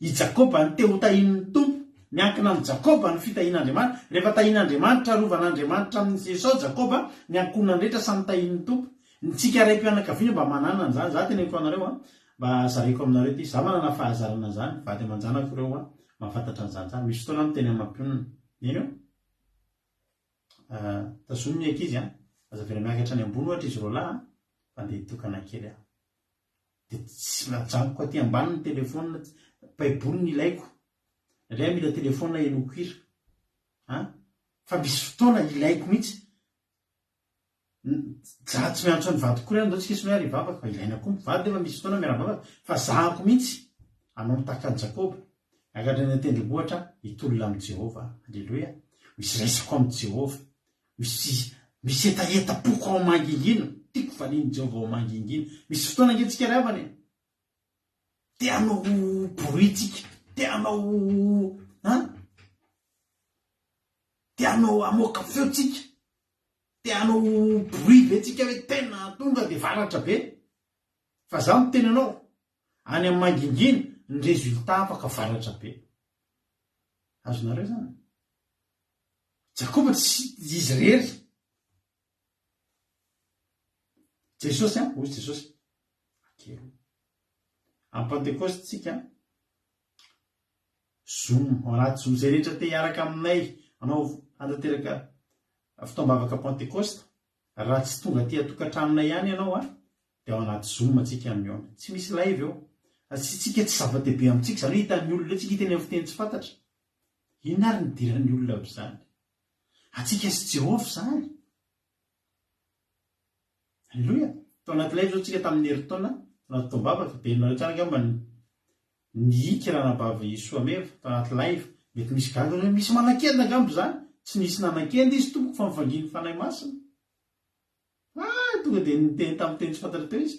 i Jakoba ny teo tahin'ny tompo niankina amin'ny Jakoba ny fitahin'andriamanitra rehefa tahin'andriamanitra rovan'andriamanitra amin'ny Jesosy Jakoba ny ankonany rehetra samy tahin'ny tompo ny tsika ray mpianakaviana mba manana an'izany za tena eko anareo mba zareko aminareo ty za manana fahazarana zany vady aman-janako reo mahafantatra an'izany misy fotoana amin'ny teny amin'ny mampionana eny eo tazominy ankizy azavela miakatra any ambony ohatra izy roalahy fa andeha hitokana kely dia tsy majanoko aty ambany ny telefona paibony ny ilaiko ilay mila telefona enoko hira fa misy fotoana ilaiko mihitsy za tsy miantso ny vady kory andao tsika sy miary vavaka fa ilaina koa mivady efa misy fotoana miara-bavaka fa zahako mihitsy anao mitaka any Jakoba akatra ny atendrombohitra hitolona amin'ny Jehova alleloia misy resako amin'ny Jehova misy etaeta-poko ao mangingina tiako vaniny Jehova ao mangingina misy fotoana ngetsika ry havany tianao boritsika tianao amoaka feotsika tianao bruit be tsika hoe tena tonga dia varatra be fa za miteny anao any amin'ny mangingina ny résultat afaka varatra be azonareo zany Jakoba tsy izy rery Jesosy ozy Jesosy akeo amin'ny Pentecoste tsika zoom ao anaty zoom zay rehetra te hiaraka aminay anao antanteraka fitaombavaka Pentecoste raha tsy tonga ty atokantranonay ihany ianao dia ao anaty zoom atsika miona tsy misy live eo tsika tsy zava-dehibe amintsika zany hitan'ny olona tsika hiteny amin'ny fiteny tsy fantatra ino ary ny diran'ny olona amin'izany atsika sy Jehova zany alleloia tao anaty live zao tsika tamin'ny herintaona anaty fitaombavaka dia nareo tsara angamba ny ikirana bava Isoa meva tao anaty live mety misy gaga misy manan-kenda angambo zany tsy nisy nanan-kenda izy tompoko fa mivanginy fanahy masina tonga dia niteny tamin'ny teny tsy fantatra teo izy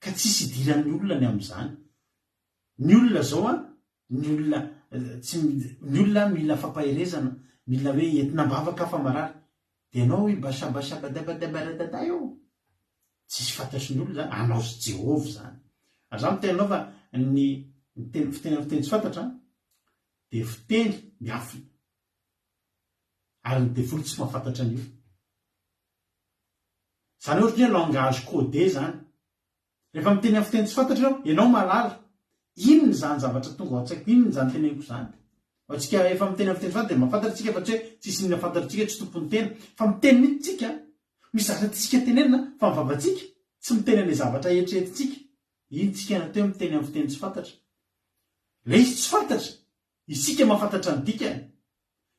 ka tsisy idiran'ny olona ny amin'izany ny olona zao ny olona mila fampahirezana mila hoe entina mbavaka fa marary dia anao basabasabadabadabaradada eo tsisy fantatry ny olona zany anao sy Jehova zany za mitenanao fa ny fiteny tsy fantatra dia fiteny miafina ary ny devoly tsy mahafantatra an'io zany ohatra hoe langage codé zany rehefa miteny amin'ny fiteny tsy fantatra ianao malala ino ny zany zavatra tonga ao an-tsaiko ino ny zany teneniko zany atsika efa miteny amin'ny fiteny tsy fantatra dia mahafantatritsika fa tsy hoe tsisy ny afantatritsika tsy tompony tena fa miteny mihitsy tsika misy zavatra tsika tenenina fa mivavatsika tsy miteny an'ilay zavatra eritreretintsika iny tsika nateo miteny amin'ny fiteny tsy fantatra le izy tsy fantatra isika mahafantatra ny dikany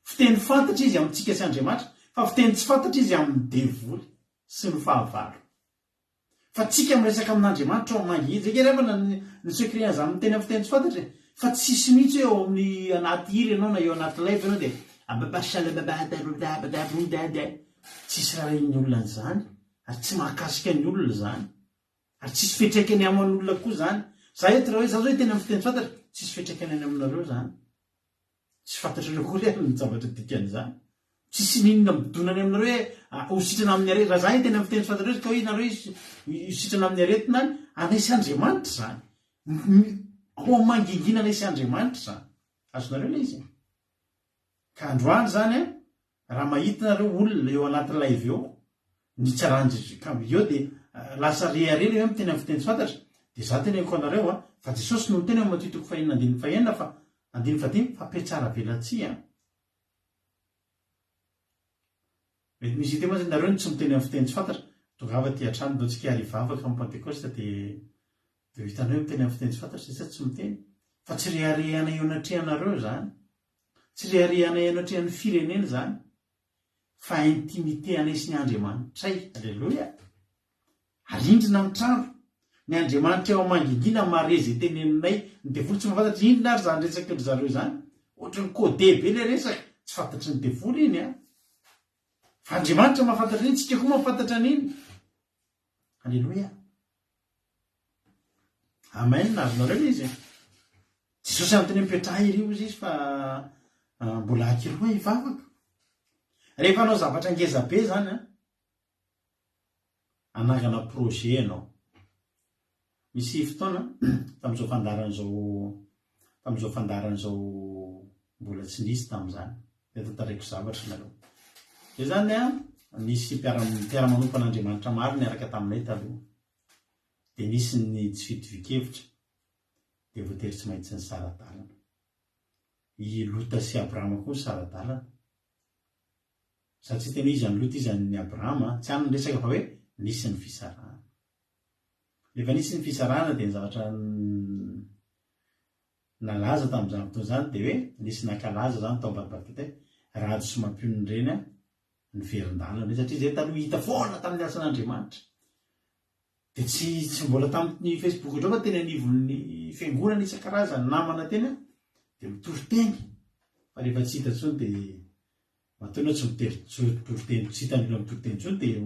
fiteny fantatra izy amintsika sy Andriamanitra fa fiteny tsy fantatra izy amin'ny devoly sy ny fahavalo fa tsika miresaka amin'andriamanitra ao mangidy zay rehefa ny secret-zany ny teny amin'ny teny tsy fantatra fa tsisy mihitsy hoe eo amin'ny anaty iry ianao na eo anaty live ianao dia tsisy raha ny olona n'izany ary tsy mahakasika ny olona zany ary tsisy fetraikany aman'olona koa zany za eto raha hoe za zao teny amin'ny teny tsy fantatra tsisy fetraikany any aminareo zany tsy fantatra reo koa rehefa ny zavatra dikan'izany tsisy ninona midonany aminareo hoe hositrana amin'ny arety raha zany teny amin'ny teny tsy fantatra ka hoe nareo hositrana amin'ny aretina any anaisy andriamanitra zany ao mangingina anaisy andriamanitra zany azonareo le izy ka androany zany raha mahitinareo olona eo anaty live eo ny tsarany ka eo dia lasa reare le hoe miteny amin'ny teny tsy fantatra dia za teny ko anareo fa Jesosy no teny amin'ny Mateo 5:1 fa 5 fampiatsara velatsia mety misy ity moa zany nareo tsy miteny amin'ny teny tsy fantatra tongava ty hatrany mba tsika arivavaka amin'ny Pentecoste dia hitanareo miteny amin'ny teny tsy fantatra zay tsy miteny fa tsy rehareana eo anatrehanareo zany tsy rehareana eo anatrehan'ny firenena zany fa intimité anaisy ny Andriamanitray alleloia arindrina amin'ny trano ny Andriamanitra eo amangingina mare zay teneninay ny devoly tsy mahafantatra indrina ary zany resaka ry zareo zany ohatra ny kode be le resaka tsy fantatry ny devoly iny fa Andriamanitra mahafantatra iny tsika koa mahafantatra an'iny alleloia amen azonareo le izy Jesosy am'teny mipetraha irio izy fa mbola akiroa hivavaka rehefa anao zavatra ngeza be zany anangana projet anao misy fotoana tam'izao fandaran'izao mbola tsy nisy tam'izany taraiko zavatra nareo zay zany nisy mpiara-manompan'Andriamanitra maro niaraka taminay taloha dia nisy ny tsy fitovin-kevitra dia voatery tsy maintsy ny saradalana i Lota sy Abrahama koa ny saradalana satria tena izy any Lota izy any Abrahama tsy any resaka fa hoe nisy ny fisarahana rehefa nisy ny fisarahana dia ny zavatra nalaza tamin'izany fotoana zany dia hoe nisy nankalaza zany tao ambadimbadika rado sy mampionony reny ny verin-dalana satria zay taloha hita foana tamin'ny asan'Andriamanitra dia tsy mbola tamin'ny Facebook otrao fa teny anivon'ny fiangonana isan-karazany namana teny dia mitory-teny fa rehefa tsy hita intsony dia matoana tsy mitory-teny tsy hitan'olona mitory-teny intsony dia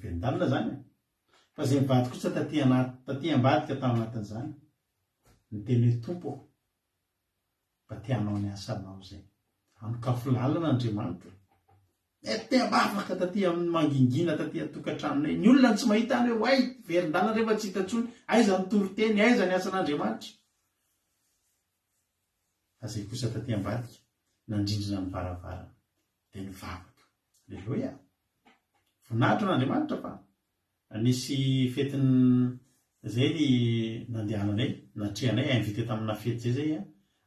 verin-dalana zany fa zay mivady kosa taty ambadika taminatin'izany ny teny hoe tompo mba tianao ny asanao zay anokafo lalana Andriamanitra mety ambavaka taty amin'ny mangingina taty atokantranonay ny olona tsy mahita any hoe ay verin-dalana rehefa tsy hita intsony aiza mitory-teny aiza ny asan'Andriamanitra fa zay kosa taty ambadika nandrindrina ny varavarana dia nivavaka alleloia voninahitra n'Andriamanitra fa nisy fetiny zay nandehananay natrehanay invité tamina fety zay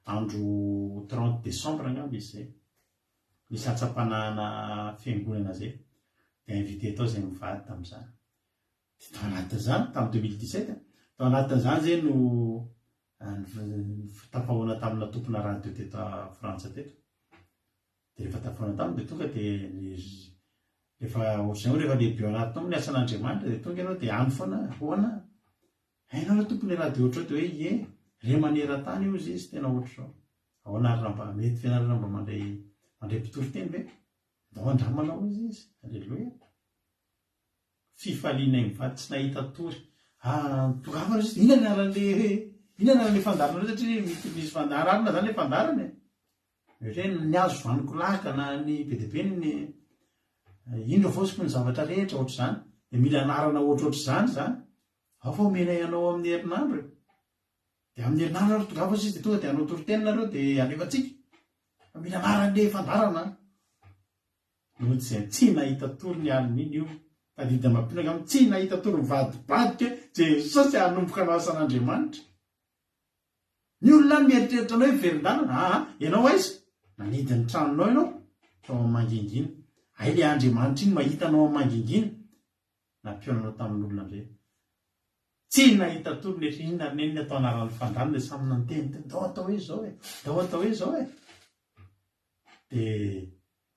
andro 30 décembre angamba izy zay nisy atsapanahana fiangonana zay dia invité tao zay mivady tamin'izany dia tao anatin'izany tamin'ny 2017 tao anatin'izany zay no tapahoana tamina tompona radio teto Frantsa teto dia rehefa tapahoana taminy dia tonga dia rehefa ohatr'izay rehefa lehibe anaty tao ny asan'Andriamanitra dia tonga ianao dia any foana hoana hainao na tompony radio ohatrao dia hoe re maneran-tany io izy tena ohatr'izao ao anarina mba mety fianarana mba mandray mpitory-teny ve ndao andramanao izy alleloia fifaliana mivady tsy nahita tory togavana izy inona anaran'le fandarana satria misy fandarana zany le fandarana hoe ny azo vaniko laka na ny be dia be ny indro avosiko ny zavatra rehetra ohatr' izany dia mila anarana ohatrohatr' izany ao fa omena ianao amin'ny herinandro dia amin'ny herinandro ary togava izy dia tonga dia anao tory-tenanareo dia alefatsika fa mila anaran'le fandarana noho izay tsy nahita tory ny alin'iny io fa dida mampinaka amin'ny tsy nahita tory mivadibadika Jesosy hanomboka anao asan'Andriamanitra ny olona mieritreritra anao hoe verin-dalana ianao aiza nanidy ny tranonao ianao tao amin'ny mangingina ay le Andriamanitra iny mahita anao amin'ny mangingina nampionanao tamin'olona amizay tsy nahita tory nefa inona neniny atao anaran'ny fandarana dia samy nanteny dao atao hoe zao dao atao hoe zao dia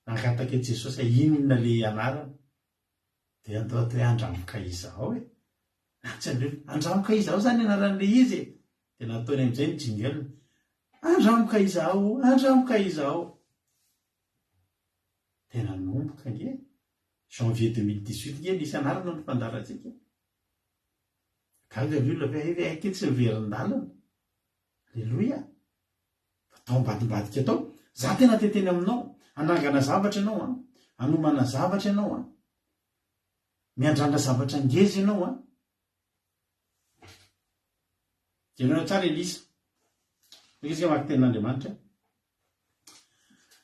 nangataka Jesosy inona le anarana dia atao hoe andramoka izao e. Andramoka izao zany anaran'le izy dia nataony amin'izay ny jingle. Andramoka izao. Tena nomboka nge janvier 2018 nge nisy anarana ny fandarantsika. Gaga olona ake tsy miverin-dalana. Alleloia. Atao ambadimbadika atao. Za tena teteny aminao. Anangana zavatra ianao a. Anomana zavatra ianao a. Miandrandra zavatra ngeza ianao a. Jenao tsara Elisa. Isika maky tenin'Andriamanitra.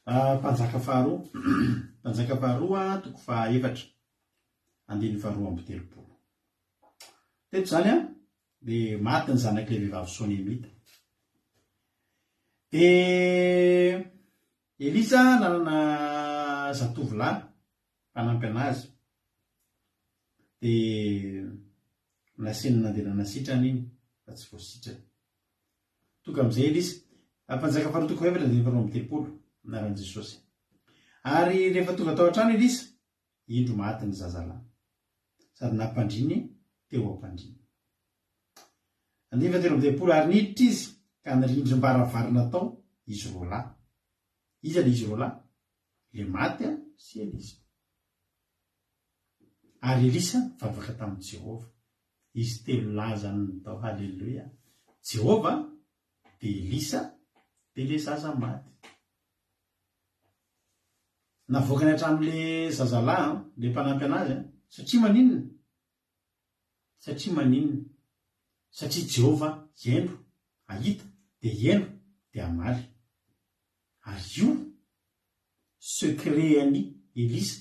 Mpanjaka faharoa. Mpanjaka faharoa toko fahaefatra. Andiny faharoa amby telopolo. Teto zany a, dia maty ny zanak'ilay vehivavy Sonemita. Dia Elisa nanana zatovolahy mpanampy anazy. Dia nasiny nandeha nanasitrany iny, fa tsy voasitrany. Tonga amin'izay Elisa, mpanjaka faharoa toko fahaefatra andiny faharoa amby telopolo, anaran'i Jesosy. Ary rehefa tonga tao an-trano Elisa, indro maty ny zazalahy. Sady nampandriny teo ampandriny. Andiny fahatelo amby telopolo ary niditra izy ka nirindrim-baravarana tao izy roa lahy. Iza le izy roa lahy? Le maty sy Elisa. Ary Elisa mivavaka tamin'i Jehova. Izy telo lahy zany tao. Halleluia. Jehova dia Elisa dia le zaza maty. Navoaka ny hatramin'le zazalahy, le mpanampy anazy, satria maninona? Satria Jehova hiaino, ahita, dia hiaino, dia hamaly. Ary io, secret-any Elisa,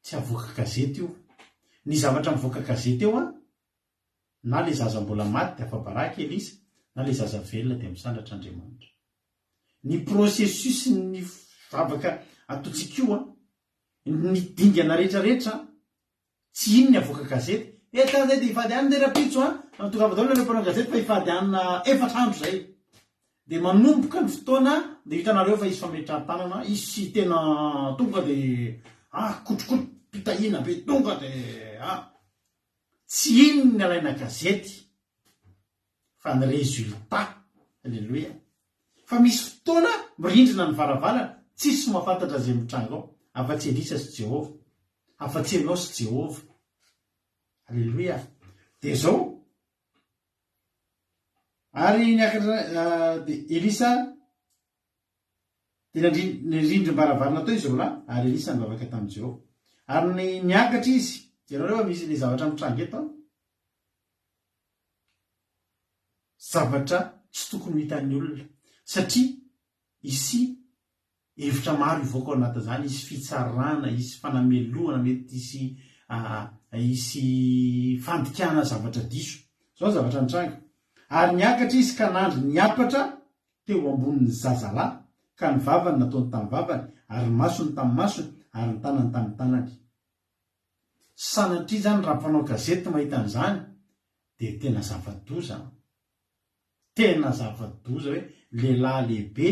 tsy avoaka gazety io. Ny zavatra mivoaka gazety eo a, na le zaza mbola maty dia afa-baraky Elisa, na le zaza velona dia misandratra Andriamanitra. Ny processus ny vavaka ataontsika io a, ny dingana rehetrarehetra, tsy iny ny avoaka gazety. Eta zay dia hifady anina tera-pitso a, tonga avy daholo ilay gazety fa hifady anina 4 andro zay. Dia manomboka ny fotoana, dia hitanareo fa izy fametraham-tanana, izy tena tonga dia kotrokotro pitahina be tonga dia tsy iny ny alaina gazety fa ny resultat. Alleloia. Fa misy fotoana mirindrina ny varavarana, tsisy mahafantatra zay mitranga ao, afa-tsy Elisa sy Jehova, afa-tsy ianao sy Jehova. Alleloia. Dia zao, ary niakatra dia Elisa dia nirindrim-baravarana tao izy roa lahy, ary Elisa nivavaka tamin'i Jehova. Ary niakatra izy, ianareo misy le zavatra mitranga eto, zavatra tsy tokony hitan'ny olona, satria isy hevitra maro ivoaka ao anatin'izany, isy fitsarana, isy fanameloana, mety isy fandikana zavatra diso. Zao zavatra mitranga. Ary niakatra izy ka nandry niapatra teo ambonin'ny zazalahy, ka ny vavany nataony tamin'ny vavany, ary ny masony tamin'ny masony, ary ny tanany tamin'ny tanany. Sanatria zany raha mpanao gazety mahita an'izany, dia tena zava-doza. Tena zava-doza hoe lehilahy lehibe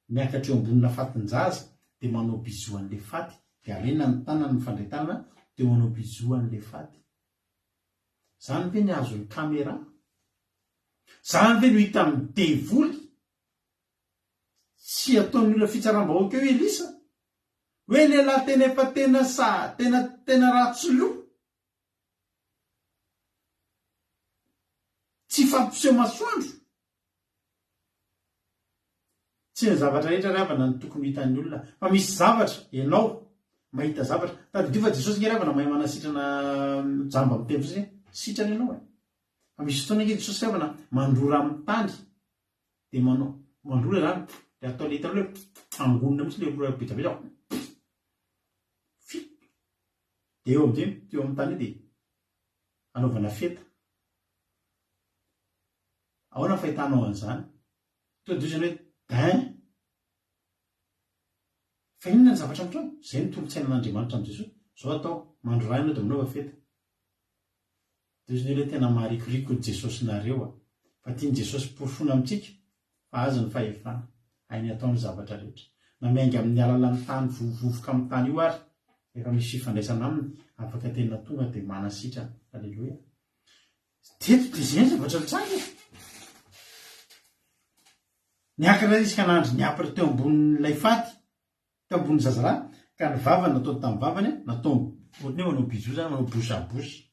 miakatra eo ambonina fatin-jaza dia manao bizo an'ilay faty, dia alena ny tanany ny fandray tanana dia manao bizo an'ilay faty. Zany ve ny azo ny caméra? Zany ve no hita amin'ny devoly? Tsy ataon'ny olona fitsaram-bahoaka eo Elisa? Hoe lehilahy tena efa tena ratsy-loha, tsy fampiseho masoandro. Tsy ny zavatra rehetra ravana ny tokony hitan'ny olona, fa misy zavatra ianao mahita zavatra. Tadidio fa Jesosy nge ravana mahay manasitrana jamba amin'ny tempo zay, sitrana ianao e. Fa misy fotoana nge Jesosy ravana mandrora amin'ny tany, dia manao mandrora zany, dia atao lehitrao hoe angonina mihitsy le rora betsabetra. Dia eo amin'izay, teo amin'ny tany dia anaovana feta. Ahoana fahitanao an'izany? Toa zany hoe fa inona ny zavatra mitrano? Izay ny tolotsainan'Andriamanitra amin'ny Jesosy. Zao atao mandroraina dia manaova feta. Dia ilay tena maharikoriko ny Jesosy nareo a. Fa tiany Jesosy porofona amintsika, fa azy ny fahefana, hainy atao ny zavatra rehetra. Na miainga amin'ny alalan'ny tany vovovoka amin'ny tany io ary, efa misy fifandraisana aminy afaka tena tonga dia manasitra. Aleloia. Teto dia izay ny zavatra tranga. Niakatra izy ka nandry niapatra teo ambonin'ilay faty, teo ambonin'ny zazara, ka ny vavany nataony tamin'ny vavany natao ohatny hoe manao bizo zany, manao bosabosy.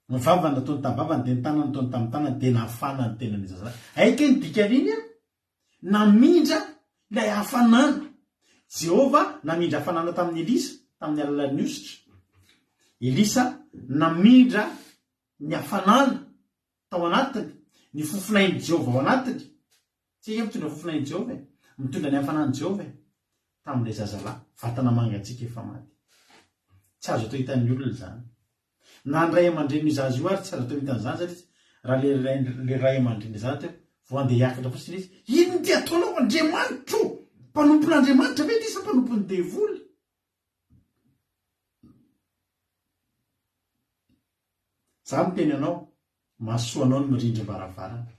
Ny vavany nataony tamin'ny vavany dia ny tanany nataony tamin'ny tanany dia nafana ny tenany zazara. Aika ny dikan'iny namindra ilay hafanana. Jehova namindra hafanana tamin'ny Elisa, tamin'ny alalan'ny ositra. Elisa namindra ny hafanana tao anatiny, ny fofinain'i Jehova ao anatiny. Tsika mitondra fofinain'i Jehova, mitondra ny hafanan'i Jehova tamin'ilay zazalahy, vatana mangatsiaka efa maty. Tsy azo atao hitan'ny olona zany. Na ny ray aman-dreny zazy io ary tsy azo atao hitan'izany satria raha le ray aman-dreny zany vao andeha hiakatra fotsiny izy, ino dia ataonao Andriamanitro? Mpanompon'Andriamanitra ve ty sa mpanompon'ny devoly? Za miteny anao, masoanao ny mirindrim-baravarana.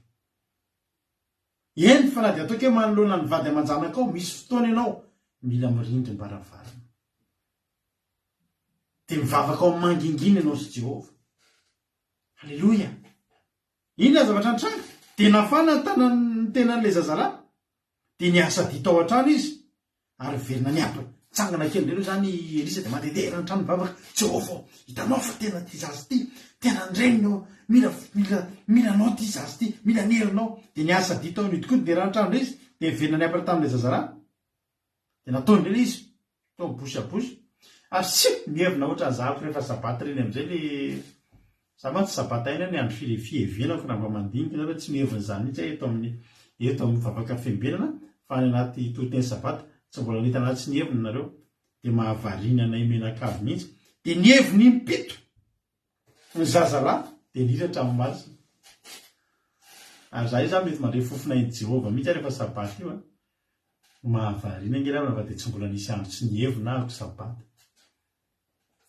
Eny fa na dia ataoko hoe manoloana ny vady aman-janaka ao, misy fotoana ianao mila mirindrim-baravarana. Dia mivavaka ao mangingina ianao sy Jehova. Halleloia. Iny zavatra antranga, dia nafana ny tenan'ilay zazalahy. Dia niasa dita ao an-trano izy, ary verina niapa tsangana kely aloha zany Elisa dia mandehandeha ny trano mivavaka. Jehova, hitanao fa tena ty zazy ty, tena andreninao, mila anao ty zazy ty, mila nerinao. Dia niasa dita ao nidikody dia raha trano izy, dia verina niapa tamin'ilay zazalahy. Dia nataony lena izy, tao bosabosy. Ary sy mihevina ohatran'ny zavatra rehefa sabaty reny amin'izay le sabaty sabata ina ny andro fievenako raha mba mandinika na tsy mihevina zany mihitsy eto amin'ny vavaka fiembenana fa any anaty tohiteny sabata tsy mbola nahita anaty tsy nihevina nareo dia mahavarina anay menakavy mihitsy. Dia niheviny impito ny zazalahy dia niratra amin'ny masina. Ary za io za mety mandray fofinain'i Jehova mihitsy rehefa sabaty io mahavarina ngelavana fa dia tsy mbola nisy andro tsy nihevina ahako sabata.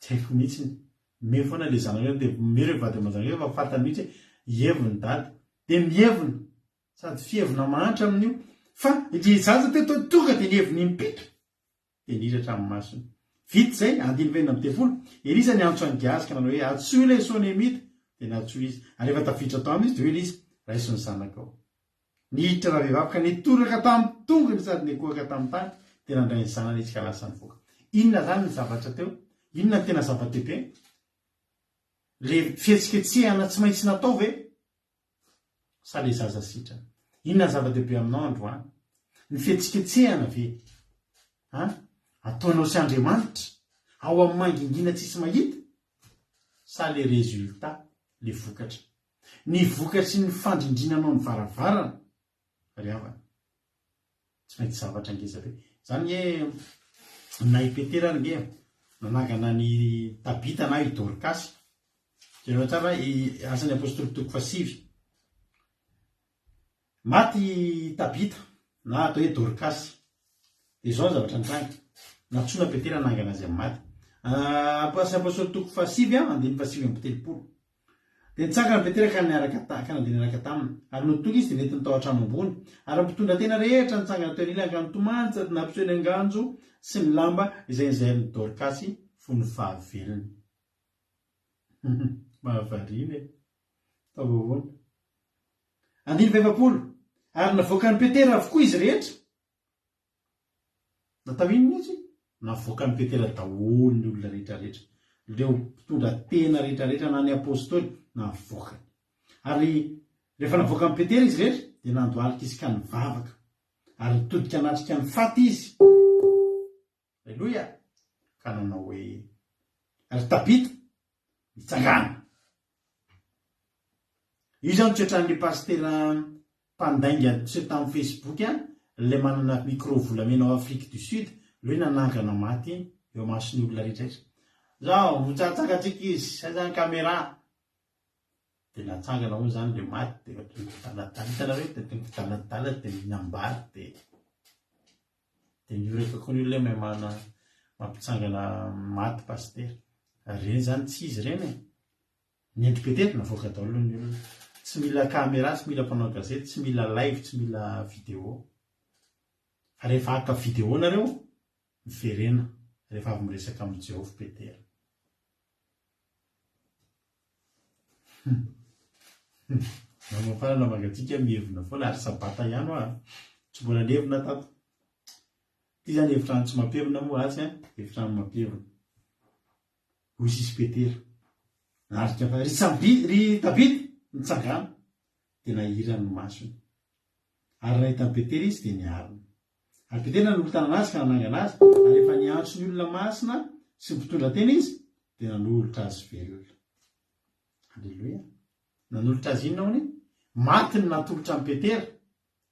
Tsy haiko mihitsy me foana le zanaka dia mero vady aman-janaka fa fantany mihitsy hiheviny dady dia mihevina sady fihevina mahantra amin'io fa le zaza teto tonga dia niheviny impito dia niratra amin'ny masina. Vita zay andiny venina amin'ny tevolo Elisa ny antso any Gehazy ka nanao hoe atsoa ilay Sonemita dia natsoa izy. Ary rehefa tafiditra tao amin'izy dia hoe izy raiso ny zanaka ao. Nihitra raha vehivavy ka nitoraka tamin'ny tongony sady nikohaka tamin'ny tany dia nandray ny zanany izy ka lasa nivoaka. Inona zany ny zavatra teo? Inona ny tena zava-dehibe? Le fihetsiketsehana tsy maintsy natao ve? Sa le zaza sitrana? Inona ny zava-dehibe aminao androany? Ny fihetsiketsehana ve? Ataonao sy Andriamanitra ao amin'ny mangingina tsisy mahita? Sa le résultat, le vokatra? Ny vokatry ny fandrindrinanao ny varavarana? Ry havana. Tsy maintsy zavatra ngeza be. Zany hoe na i Petera nge nanangana ny Tabita na i Dorcas. Jereo tsara asan'ny apôstôly toko 7. Maty Tabita na atao hoe Dorcas. Dia izao zavatra nitranga. Natsoina Petera nangana azy amin'ny maty. Asan'ny apôstôly toko 7 andiny 7:70. Dia nitsangana Petera ka nandeha niaraka taminy. Ary notonga izy dia nety nitao an-trano ambony. Ary mpitondra tena rehetra nitsangana teo an'ilay ka nitomany sady nampiseho ny anganjo sy ny lamba izay nizahirin'ny Dorcas fony fahavelony. Mahavariana e. Taovahoana. Andiny 20. Ary navoaka ny Petera avokoa izy rehetra. Natao inona izy? Navoaka ny Petera daholo ny olona rehetrarehetra. Leo mpitondra tena rehetrarehetra na ny apôstôly navoaka. Ary rehefa navoaka ny Petera izy rehetra dia nandohalika izy ka nivavaka. Ary nitodika anatrika ny faty izy. Alleluia. Ka nanao hoe ary Tabita mitsangana. Io zany tsoetran'ilay pastera mpandainga tsoe tamin'ny Facebook ilay manana micro volamena ao Afrique du Sud, le hoe nanangana maty eo mason'ny olona rehetrarehetra. Zao mitsakatsaka izy saizany caméra. Dia natsangana moa zany le maty dia hitanareo hitanadala dia minambary dia nioreka koa ny olona mahay mana mampitsangana maty pastera. Reny zany tsy izy reny e. Ny endri Petera navoaka daholo ny olona. Tsy mila caméra, tsy mila mpanao gazety, tsy mila live, tsy mila vidéo. Fa rehefa haka vidéo nareo miverena rehefa avy miresaka amin'ny Jehovah Petera. Namafarana magatsika mihevina foana ary sabata ihany a tsy mbola levina tato. Ty zany hevitrano tsy mampevina moa atsy hevitrano mampevina. Hoy sisy Petera narika fa ry David nitsangana dia nahirany ny masony. Ary nahitany Petera izy dia niariny. Ary Petera nanolotana anazy ka nanangana azy, ary rehefa niantso ny olona masina sy mpitondra tena izy dia nanolotra azy velona. Halleluia. Nanolotra azy inona hony? Maty ny natolotra amin'ny Petera,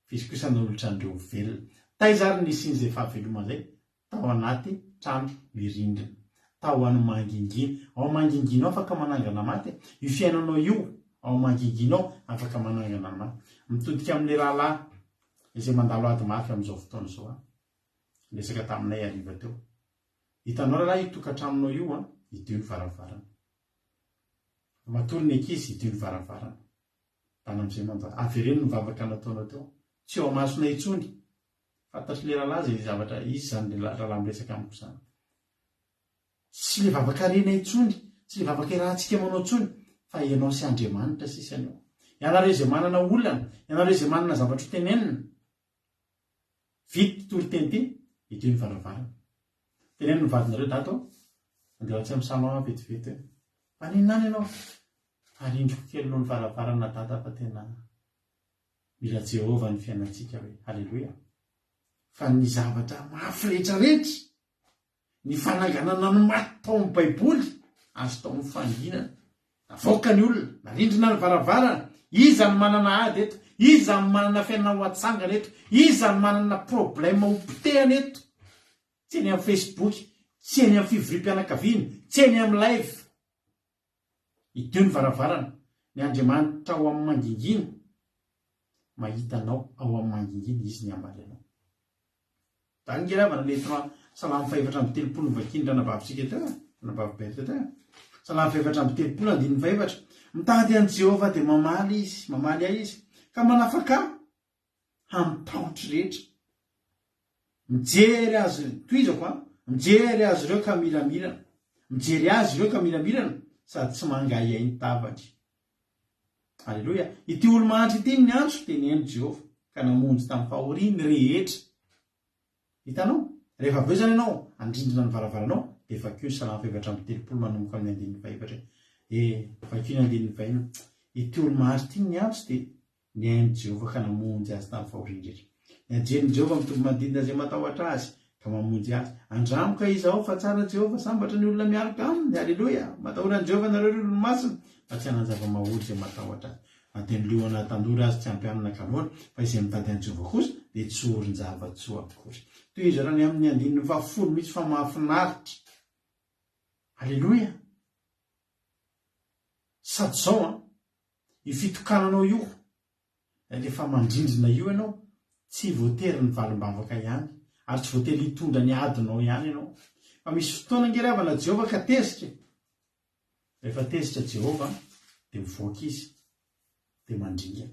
fizy kosa nanolotra andreo velona. Taizary nisin'izay fahaveloma zay tao anaty trano mirindrina, tao any mangingina. Ao manginginao afaka manangana maty. Io fiainanao io ao manginginao afaka manangana maty. Mitodika amin'ny rahalahy izay mandalo ady mafy amin'izao fotoana izao. Resaka taminay ariva teo. Hitanao raha io tokantramonao io idio ny varavarana. Matory ny ankizy idio ny varavarana. Tany amin'izay mandalo. Avereno ny vavaka nataonao teo. Tsy ao masona intsony. Fantatry le rahalahy zay zavatra izy zany le rahalahy miresaka amiko zany. Tsy le vavaka rena intsony, tsy le vavaka rahantsika manao intsony, fa ianao sy Andriamanitra sisa anao. Ianareo izay manana olana, ianareo izay manana zavatra ho tenenina. Vity tory teny ty, idio ny varavarana. Tenenina ny vadinareo dato, andeha tsy am'sama vetivety hoe. Maninona ianao? Arindriko kely noho ny varavarana data fa tena mila Jehovah ny fiainantsika hoe. Halleluia. Fa ny zavatra mafy rehetrarehetra, ny fananganana ny maty tao amin'ny Baiboly, azo tao amin'ny fanginana. Navoaka ny olona, narindrina ny varavarana, iza ny manana ady eto, iza ny manana fiainana ho atsangana eto, iza ny manana problème ho potehana eto. Tsy eny amin'ny Facebook, tsy eny amin'ny fivorim-pianakaviana, tsy eny amin'ny live. Idio ny varavarana, ny Andriamanitra ao amin'ny mangingina, mahitanao ao amin'ny mangingina izy ny ambary anao. Tangeravana letra Salamo 4:30 vakindra nabavitsika teo, nabavibeta teo. Salamo 4:30 mitady an Jehovah dia mamaly izy, mamaly ahy izy, ka manafaka hamitaotry rehetra. Mijery azy toizako mijery azy ireo ka miramirana, mijery azy ireo ka miramirana, sady tsy mangay ay ny tavatry. Halleluia. Ity olo mahantra ity ny antso dia nihaino Jehovah ka namonjy tamin'ny fahoriany rehetra. Hitanao? Rehefa avy eo zany ianao andrindrina ny varavaranao, dia vakio ny Salamo 4:30 manomboka amin'ny 1:24. Vakio ny 1:24. Ity olo mahantra ity ny antso dia nihaino Jehovah ka namonjy azy tamin'ny fahoriany rehetra. Nianjeny Jehovah mitovy manodidina izay matahotra azy ka mamonjy azy. Andramoka izy ao fa tsara Jehovah sambatra ny olona miaraka aminy. Halleluia. Matahoran'i Jehovah nareo olona masina, fa tsy hananjava mahory izay matahotra azy. Anteniliona tandory azy tsy ampianana kanoana, fa izay mitady an Jehovah kosa dia tsy orin-java-tsoa akory. Toy izy raha ny amin'ny 140 misy fa mahafinaritra. Halleluia. Sady zao io fitokananao io, rehefa mandrindrina io ianao, tsy voatery ny valim-bavaka ihany, ary tsy voatery hitondra ny adinao ihany ianao. Fa misy fotoana ngeravana Jehovah ka tezitra. Rehefa tezitra Jehovah dia mivoaka izy, dia mandringa.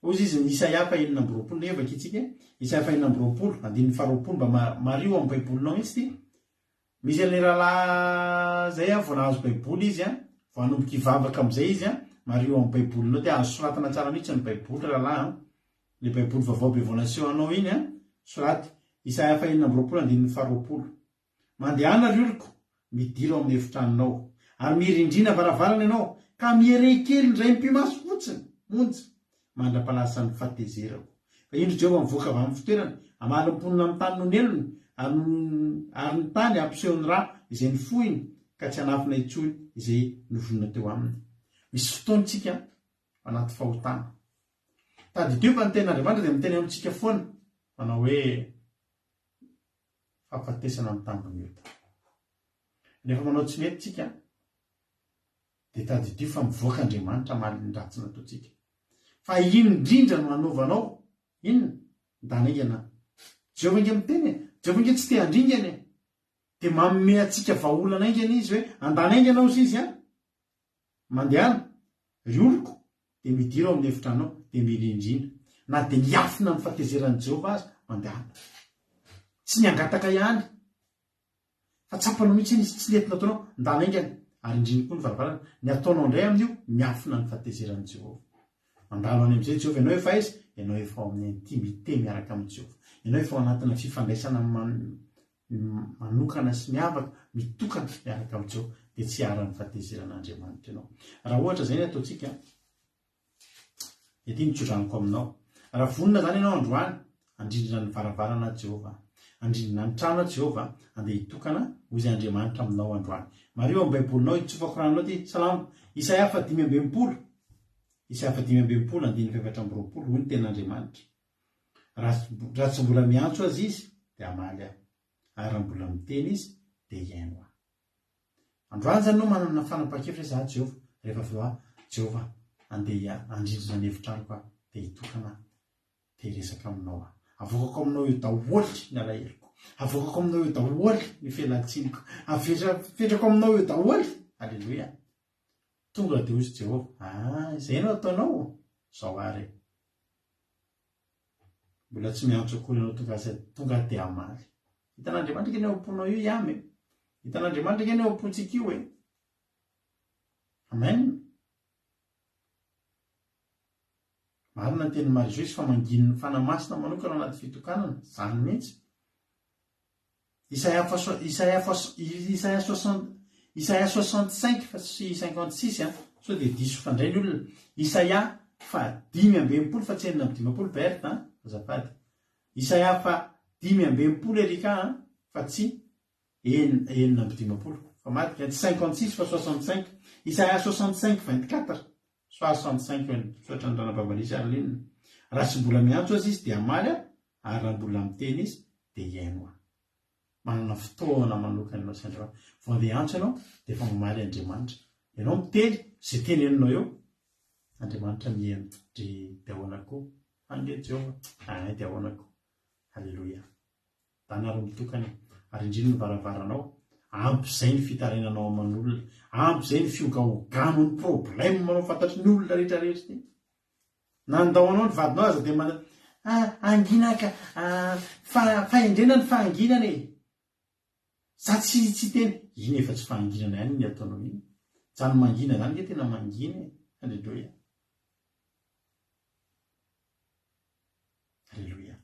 Ozy izy ny Isaia 4:20 nevaka itsika. Isaia 4:20, 1:20 mba mario amin'ny Baibolinao izy ty. Misy an'ilay rahalahy zay vao nahazo Baiboly izy vao hanomboka hivavaka amin'izay izy mario amin'ny Baibolinao ty. Azo soratana tsara mihitsy ny Baiboly rahalahy. Le Baiboly vaovao be vao naseho anao iny soraty. Isaia 4:20, 1:20. Mandehana ry oliko, midiro amin'ny efitranonao, ary mirindrina varavarana ianao, ka mierekely ndray mpimaso fotsiny, monja, mandra-palasa ny fahatezerako. Fa indro Jehovah mivoaka avy amin'ny fitoerany, amalim-ponina amin'ny tany nonelony, ary ny tany ampiseho ny rà izay ny fohiny, ka tsy hanafina intsony izay novonina teo aminy. Misy fotoantsika anaty fahotana. Tady dio fa ny ten'Andriamanitra dia miteny amintsika foana, manao hoe fahafatesana amin'ny tambony eto. Rehefa manao tsy mety tsika, dia tady dio fa mivoaka Andriamanitra maly ny ratsy nataontsika. Fa ino indrindra no hanaovanao? Inona? Ndaningana. Jehovah inge miteny, Jehovah inge tsy te handringana. Dia manome atsika vahaolana ingana izy hoe andanaingana ao izy mandehana. Ry oliko dia midiro amin'ny efitranao, dia mirindrina. Na dia niafina amin'ny fahatezeran'i Jehovah azy, mandehana. Tsy niangataka ihany. atsapano mihitsy izy tsy letina ataonao ndana ingany ary indriny koa ny varavarana ny ataonao indray amin'io miafina ny fahatezeran'i Jehova mandalo any amin'izay Jehova ianao efa izy ianao efa ao amin'ny intimité miaraka amin'ny Jehova ianao efa ao anatina fifandraisana manokana sy miavaka mitokana miaraka amin'ny Jehova dia tsy ara-ny fahatezeran'Andriamanitra ianao raha ohatra zay ny ataontsika dia ity mitrodraniko aminao raha vonona zany ianao androany andrindrina ny varavarana Jehova andrindrina ny trano Jehova andeha hitokana hoy izay Andriamanitra aminao androany Mario amin'ny baibolinao itsofako ranonao ty salamo Isaia 5:20 Isaia 5:20 andiny 7:20 hoy ny ten'Andriamanitra raha tsy mbola miantso azy izy dia amaly aho ary raha mbola miteny izy dia hiaino aho androany zany no manana fanapa-kevitra za Jehova rehefa aveo aho Jehova andeha andrindrina ny hevitranoko aho dia hitokana dia resaka aminao aho avokako aminao io daholy ny alahelo avokako aminao io daholy ny felatsiniko apetrako aminao io daholy alleloia tonga dia hozy Jehova izay no ataonao zao ary mbola tsy miantso akory ianao tonga dia amaly hitan'Andriamanitra keny amponao io ihamy hitan'Andriamanitra keny ampontsika io amen marina ny teny Marizio izy fa mangininy fanamasina manokana anaty fitokanana zany mihitsy Isaia 65 fa sy 56 so dia diso fandray ny olona Isaia 5:20 fa tsy 4:20 berta azafady Isaia 5:20 erika fa tsy 4:20 fa matika 56 fa 65 Isaia 65:24 65 sotra ny ranam-bavalisa ary linina raha tsy mbola miantso azy izy dia amaly ary raha mbola miteny izy dia hiaino aho manana fotoana manokana ianao sy Andriamanitra vao andeha antso ianao dia efa mamaly Andriamanitra ianao miteny izay teneninao eo Andriamanitra mihaino dia ahoanako ange Jehova dia ahoanako halleloia tanaro mitokana ary indrindra ny varavaranao ampy izay ny fitarenanao aman'olona ampy izay ny fiogaogano ny problème manao fantatry ny olona rehetrarehetra ty nandao anao ny vadinao aza dia anginaka fahendrena ny fahanginana za tsy teny iny efa tsy fahanginana ihany ny ataonao iny zany mangina zany ke tena mangina halleloia halleloia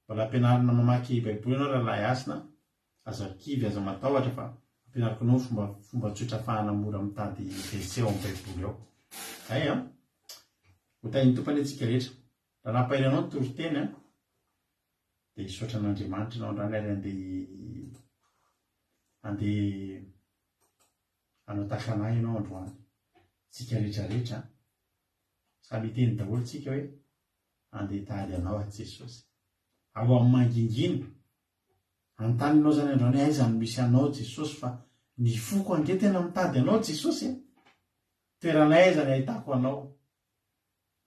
mbola ampianarina mamaky baiboly ianao raha lahy asina aza kivy aza matahotra fa ampianariko anao fomba tsotra fahanamora mitady verset ao amin'ny baiboly ao ay ho tainy tompany antsika rehetra raha nampairanao ny toroteny dia hisaotra an'Andriamanitra ianao andrany ary andeha anao takanahy ianao androany tsika rehetrarehetra samy hiteny daholo tsika hoe andeha tady anao aty Jesosy ao amin'ny mangingina antaninao zany androany aiza no misy anao Jesosy fa ny foko ange tena mitady anao Jesosy toerana aiza ny ahitako anao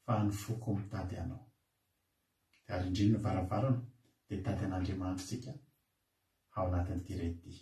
fa ny foko mitady anao dia ary indrindra ny varavarana dia tady an'Andriamanitra tsika ao anatin'ity rety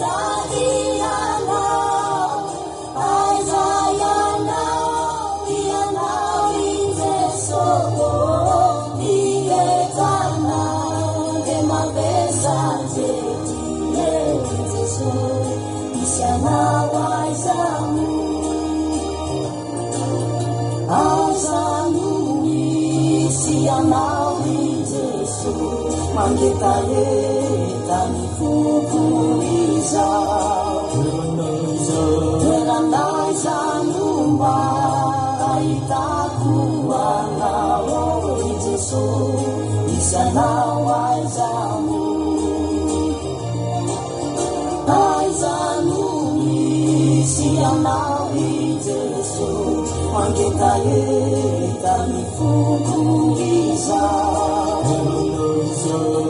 Italiana Jesús, isanawaizamu, azamu isianawi Jesús, manggeta nifukuiza, teranai zanumba, aitakuanao Jesús, isanawaizamu. Sianawi Jesús, manggeta nifukuiza,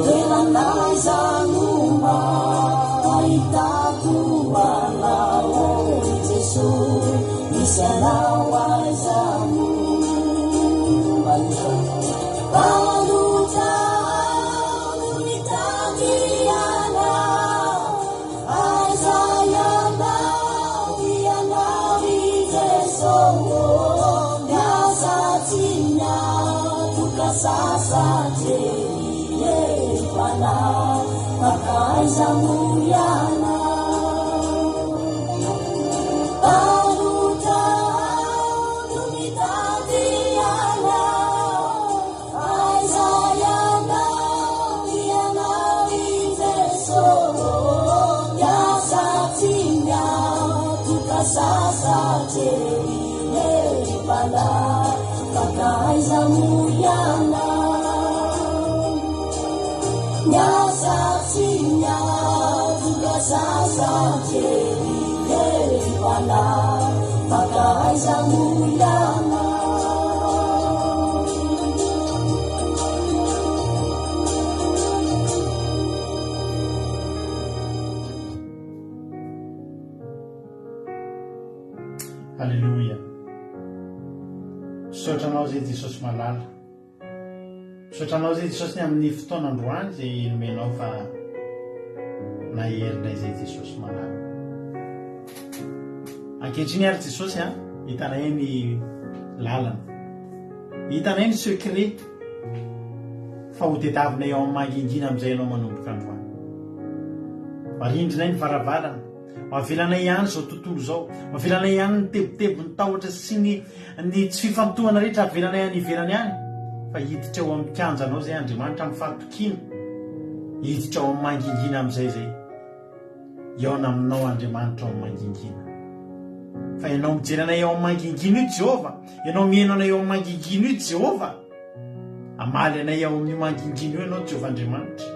teranai zanumba, aitakuanao Jesús, isanawaizamu. Sasa jeriye pana makaiza muyana aruta dumitadiana aiza yana yana vizeso ya satinya tuka sasa jeriye pana makaiza muyana nyasatsinya juga sasa jeriye pana makaiza muyana. Halleluja. Misaotranao zay Jesosy malala, misaotranao zay Jesosy ny amin'ny fotoana androany zay nomenao fa naherinay zay Jesosy malala. Ankehitriny ary Jesosy hitanay ny lalana, hitanay ny secret fa ho tediavinay ao amin'ny mangingina amin'izay ianao manomboka androany. Varindrinay ny varavarana, mahavelanay ihany zao tontolo zao, mahavelanay ihany ny tebotebo ny tahotra sy ny tsy fifantohana rehetra avelanay any ivelany any, fa hiditra ao amin'ny kianjanao zay Andriamanitra amin'ny fahatokina, hiditra ao amin'ny mangingina amin'izay zay iaona aminao Andriamanitra ao amin'ny mangingina. Fa ianao mijery anay ao amin'ny mangingina io Jehova, ianao mihaino anay ao amin'ny mangingina io Jehova, amaly anay ao amin'ny mangingina io ianao Jehova Andriamanitra.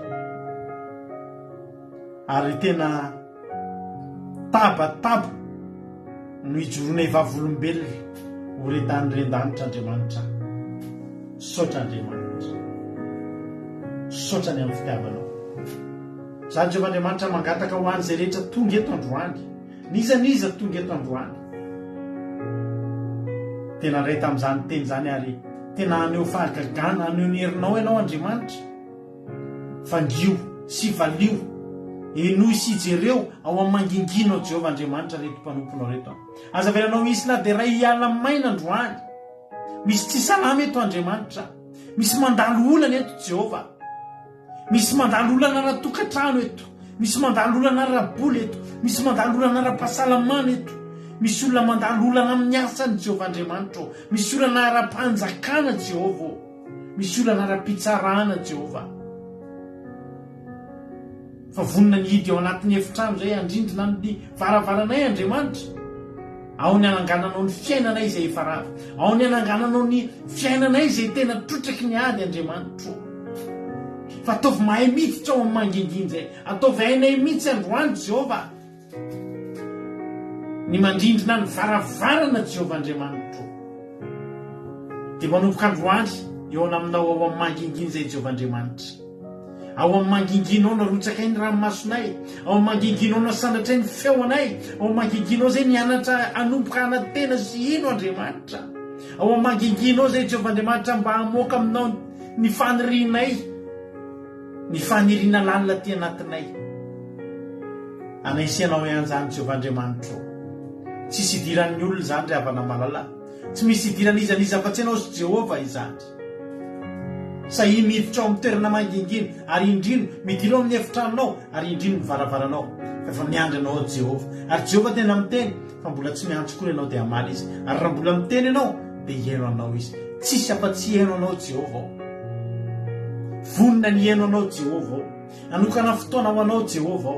Ary tena tabataba no hijoronay vavolombelona ho retany ren-danitra Andriamanitra. Saotra Andriamanitra, saotra ny amin'ny fitiavanao. Za Jehova Andriamanitra mangataka ho an'izay rehetra tonga eto androany, nizaniza tonga eto androany, tena ray tamin'izany teny zany ary tena aneo fahagagana, aneo ny herinao ianao Andriamanitra, fangio sy valio enoy sy jereo ao amin'ny manginginao Jehova Andriamanitra reto mpanomponao reto. Aza velanao misy na dia ray hiala maina androany, misy tsy salama eto Andriamanitra, misy mandalo olana eto Jehova, misy mandalo olana ara-tokantrano eto, misy mandalo olana ara-bola eto, misy mandalo olana ara-pahasalamana eto, misy olona mandalo olana amin'ny asany Jehova Andriamanitra, misy olana ara-panjakana Jehova, misy olana ara-pitsarana Jehova. Fa vonina ny hidy ao anatin'ny efitrano zay andrindrina amin'ny varavaranay Andriamanitra, ao ny anangananao ny fiainanay izay efa rava, ao ny anangananao ny fiainanay izay tena trotraky ny ady Andriamanitra. Fa ataovy mahay miditra ao amin'ny mangingina zay, ataovy hainay mihitsy androany Jehova ny mandrindrina ny varavarana Jehova Andriamanitra, dia manomboka androany eo aminao ao amin'ny mangingina zay Jehova Andriamanitra. Ao amin'ny manginginao narotsakay ny ranomasonay, ao amin'ny manginginao nasandatray ny feonay, ao amin'ny manginginao zay nianatra anomboka anatena sy ino Andriamanitra, ao amin'ny manginginao zay Jehova Andriamanitra mba hamoaka aminao ny fanirinay, ny fanirina lalina ty anatinay. Anaisianao ihany zany Jehova Andriamanitra, tsy misy idiran'ny olona zany ry havana malala, tsy misy idiran'izaniza fa tsy ianao sy Jehova izany. sahia miditra ao amin'ny toerana mangingina ary indrindra midira ao amin'ny efitranonao ary indrindra mivaravaranao efa miandranao Jehova ary Jehova tena miteny fa mbola tsy miantso koa ianao dia amaly izy ary raha mbola miteny ianao dia hihaino anao izy tsisy afa-tsy hihaino anao Jehova vonina ny hihaino anao Jehova nanokana fotoana ho anao Jehova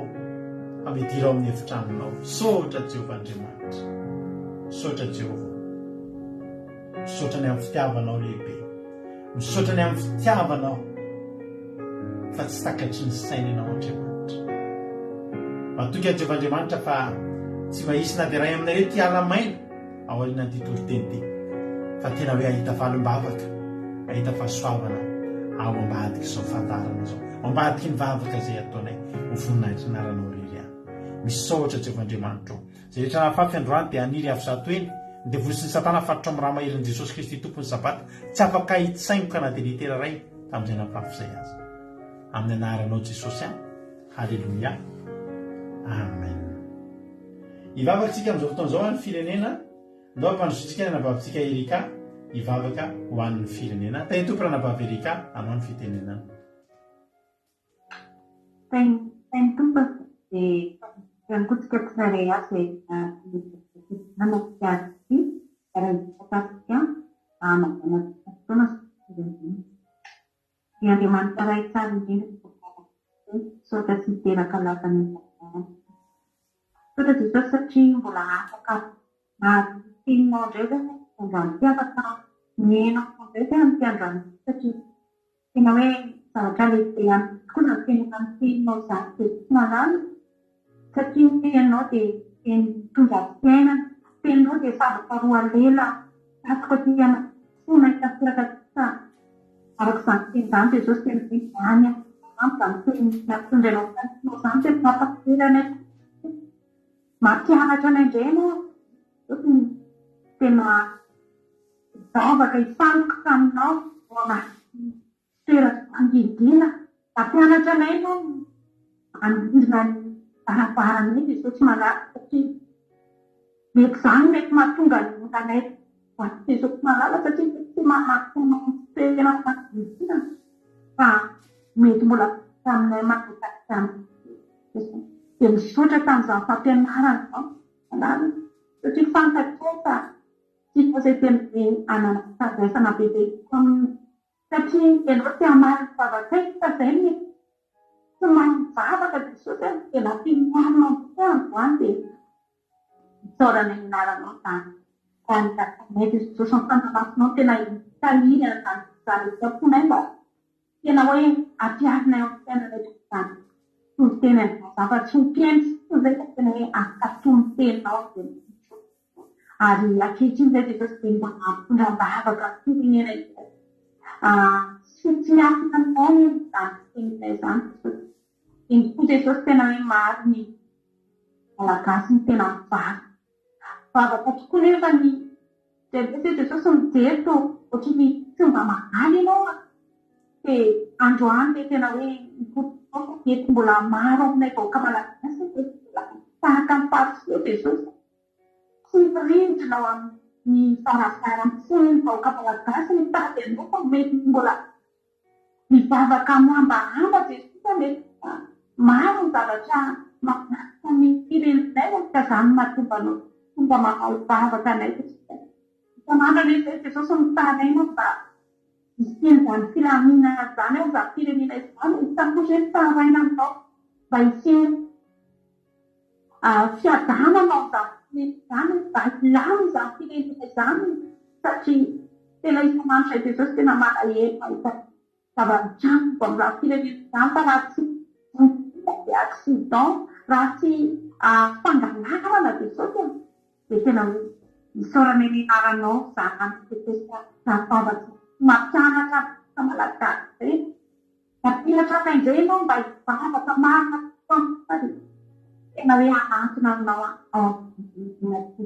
fa midira ao amin'ny efitranonao sotra Jehova Andriamanitra sotra Jehova misaotra ny amin'ny fitiavanao lehibe misaotra ny amin'ny fitiavanao fa tsy takatry ny saina ianao Andriamanitra matoka Jehova Andriamanitra fa tsy mahisy na dia ray aminareo ty ala maina ao aorianany ty toro-teny ty fa tena hoe ahita valim-bavaka ahita fahasoavana ao ambadiky izao fantarana izao ambadiky ny vavaka izay ataonay ho voninahitra anaranao rery any misaotra Jehova Andriamanitra zay rehetra nahafafy androany dia aniry avy zato eny dia vosin'ny satana fatotra amin'ny raha maherin' Jesosy Kristy tompony sabata tsy afaka hitsaingoka na dia litera ray tamin'izay nampafy izay azy amin'ny anaranao Jesosy any halleloia amen hivavakantsika amin'izao fotoana izao ny firenena ndao ampandrosotsika ny anabavitsika Erika hivavaka ho an'ny firenena teny tompo ranabavy Erika anao ny fitenenana teny tompo dia ankotsika tsirairay azy nanampiazy raha hitakasika amanana fotoana dia Andriamanitra ray tsara indrindra saotra tsy hiteraka lakany saotra Jesosy satria mbola afaka teninao indray zany androany ty afaka miainao indray zany ty androany satria tena hoe zavatra lehibe ihany tokoa na tenana ny teninao zany dia tsy manano satria teninao dia teny tondra fiainana teninao dia zavatra roa lela afaka ty fona hitafiraka sa araka izany teny izany Jesosy tena izany mitondra ianao zany dia mampafelana mampianatra anay indray ianao tena zavaka hifantoka aminao toerana angidina mampianatra anay ianao andrindrina ny varavarana iny Jesosy malaky satria mety izany mety mahatonga ny olonanay ho aty Jesosy malala satria tsy mamakytoerana angidina fa mety mbola taminay matotaka dia misaotra tamin'izany fampianarana izao satria fantatresa tsy fazay tena anana fitazaisana bebe satria ianao ty hamary vavakai fa zay ny tsy manivavaka Jesosy dia nampinianao androany dia misaorana ny anaranao zany raha nitakanay Jesosy mifanamasinao tena hitalina zany zaponay mba tena hoe ampiarinay amin'ny fiainanay zany tony-teny zavatra ny mpiainy zay tena hoe akatomy-teninao ary ankehitriny zay Jesosy dia mba mampitondram-bavaka firenena tsy miafina aminao zany teninay zany iny koa Jesosy tena hoe maro ny malagasy ny tena mivavaka tokoa nefa ny dia Jesosy mijery to ohatrany tsy mba magaly ianao dia androany dia tena hoe mety mbola maro aminay vahoaka malagasy tahaka ny pariseo Jesosy tsy mirindrina ao amin'ny farafarany sy ny vahoaka malagasy ny tady anao fa mety mbola mivavaka moambahamba Jesosy mety maro ny zavatra mahafinaritra ny firenenay ka izany mahatombanao fomba mahalivavaka anay isan'andro ilay zay Jesosy mitanay no mba hisiny zany filaminana zany ao za firenena izany hitankoatra hoe tsaraina aminao mba hisiny fiadananao zany mba hilamy zany firenena izany satria tena isan'andro zay Jesosy tena malahelo mahita zava-mitrano mba mila firenena izany fa raha tsy dia accident raha tsy fangalarana Jesosy dia tena hoe misaorana ny anaranao zany zavavatsy mampianatra sa malagasy zay mampianatra anay ianao mba hivavaka marina tena hoe anatona aminao ao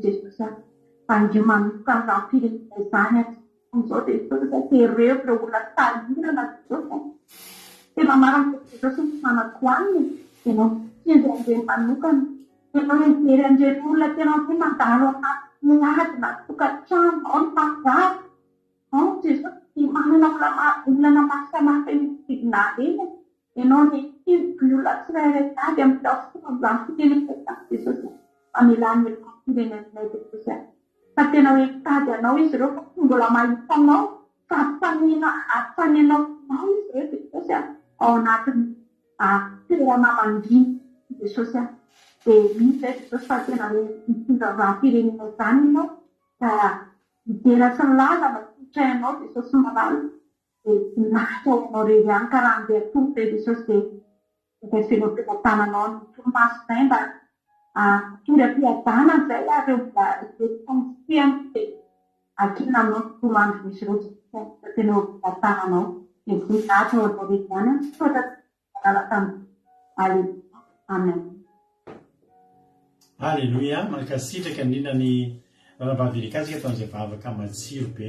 Jesosy fa indreo manoka amin'izany firenena izany amin'izao dia Jesosy tereo ireo olona talirana Jesosy tena marina Jesosy manakoaniny ianao tiandrandreny manokana ianao hijery andreny olona tena hoe mandalo anaty miadina tokantrano ao ny mazava Jesosy manana olana mahasamaka midina eny ianao ny ny olona tsirairay avy amin'ny taofotoana fitenenana Jesosy mamelany firenenay Jesosy fa tena hoe tady anao izy ireo fa mbola mahitanao fa ampanenao izy ireo Jesosy ao anatin'ny toerana manginy Jesosy dia misy Jesosy fa tena hoe mitondra firenena izany ianao ka midera sy ny lalana trainao Jesosy malaly dia nahitra anao rery ihany ka raha andeha tompo Jesosy dia fenao-tananao ny toromaso izay mba tory ampiadana izay ary mba fampiany dia akina aminao tontolo andro misy ireo Jesosy tena tananao dia nahitra anao rery ihany sotra lalaka amen. Alleluia, mankasitraka indrindra ny vavavirikasika ataon'izay vavaka matsiro be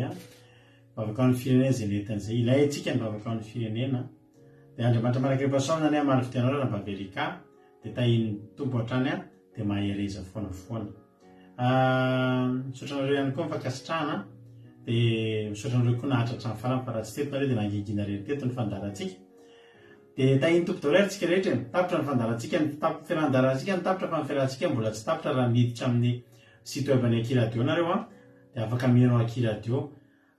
vavaka amin'ny firenena izay letan'izay ilayntsika ny vavaka amin'ny firenena dia Andriamanitra manakaipasaona any amary fitianao na vavirika dia tahin'ny tompo hatrany dia mahereza foana misaotranareo ihany koa mifankasitrahana dia misaotranareo koa nahatra hatrany farany fa raha tsy tetonareo dia nangingina rery teto ny fandarantsika dia tahin'ny tompo daholo atsika rehetra mitapitra ny fandarantsika ny fiarandarantsika nitapitra fa ny fiarantsika mbola tsy tapitra raha miditra amin'ny site web ny Akiradio nareo dia afaka mianao Akiradio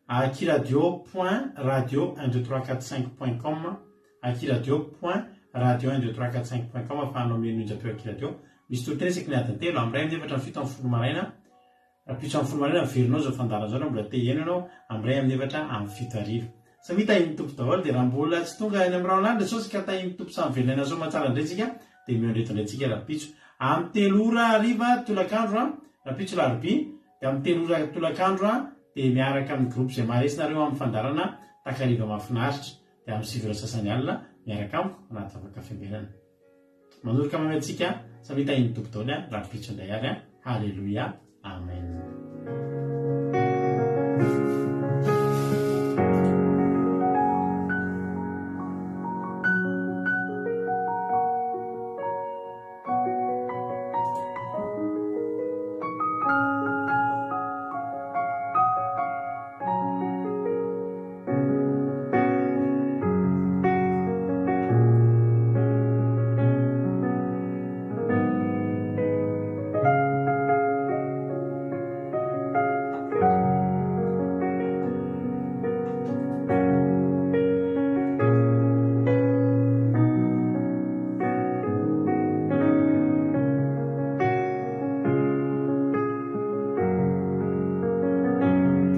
akiradio.radio12345.com akiradio.radio12345.com afahanao mianonjapeo Akiradio misy toroteresaka ny adiny telo amin'ny ray amin'ny efatra ny fito amin'ny folo maraina rapitso amin'ny folo maraina miverinao zao fandaran zao mbola te hiaino ianao amin'ny ray amin'ny efatra amin'ny fito arivo samia tahin'ny tompo daholo dia raha mbola tsy tonga any amin'ny raolandra sao sika tahin'ny tompo samy verenena zao matsara indraytsika dia miandreto indraytsika rapitso amin'ny 3 ora hariva tolakandro rapitso larobia dia amin'ny 3 ora tolakandro dia miaraka amin'ny groupe izay maharesinareo amin'ny fandarana takariva mahafinaritra dia amin'ny 7 ora sasany alina miaraka amiko anaty vavaka fiambenana manoloka mameantsika samia tahin'ny tompo daholo rapitso indray ary halleluia amen.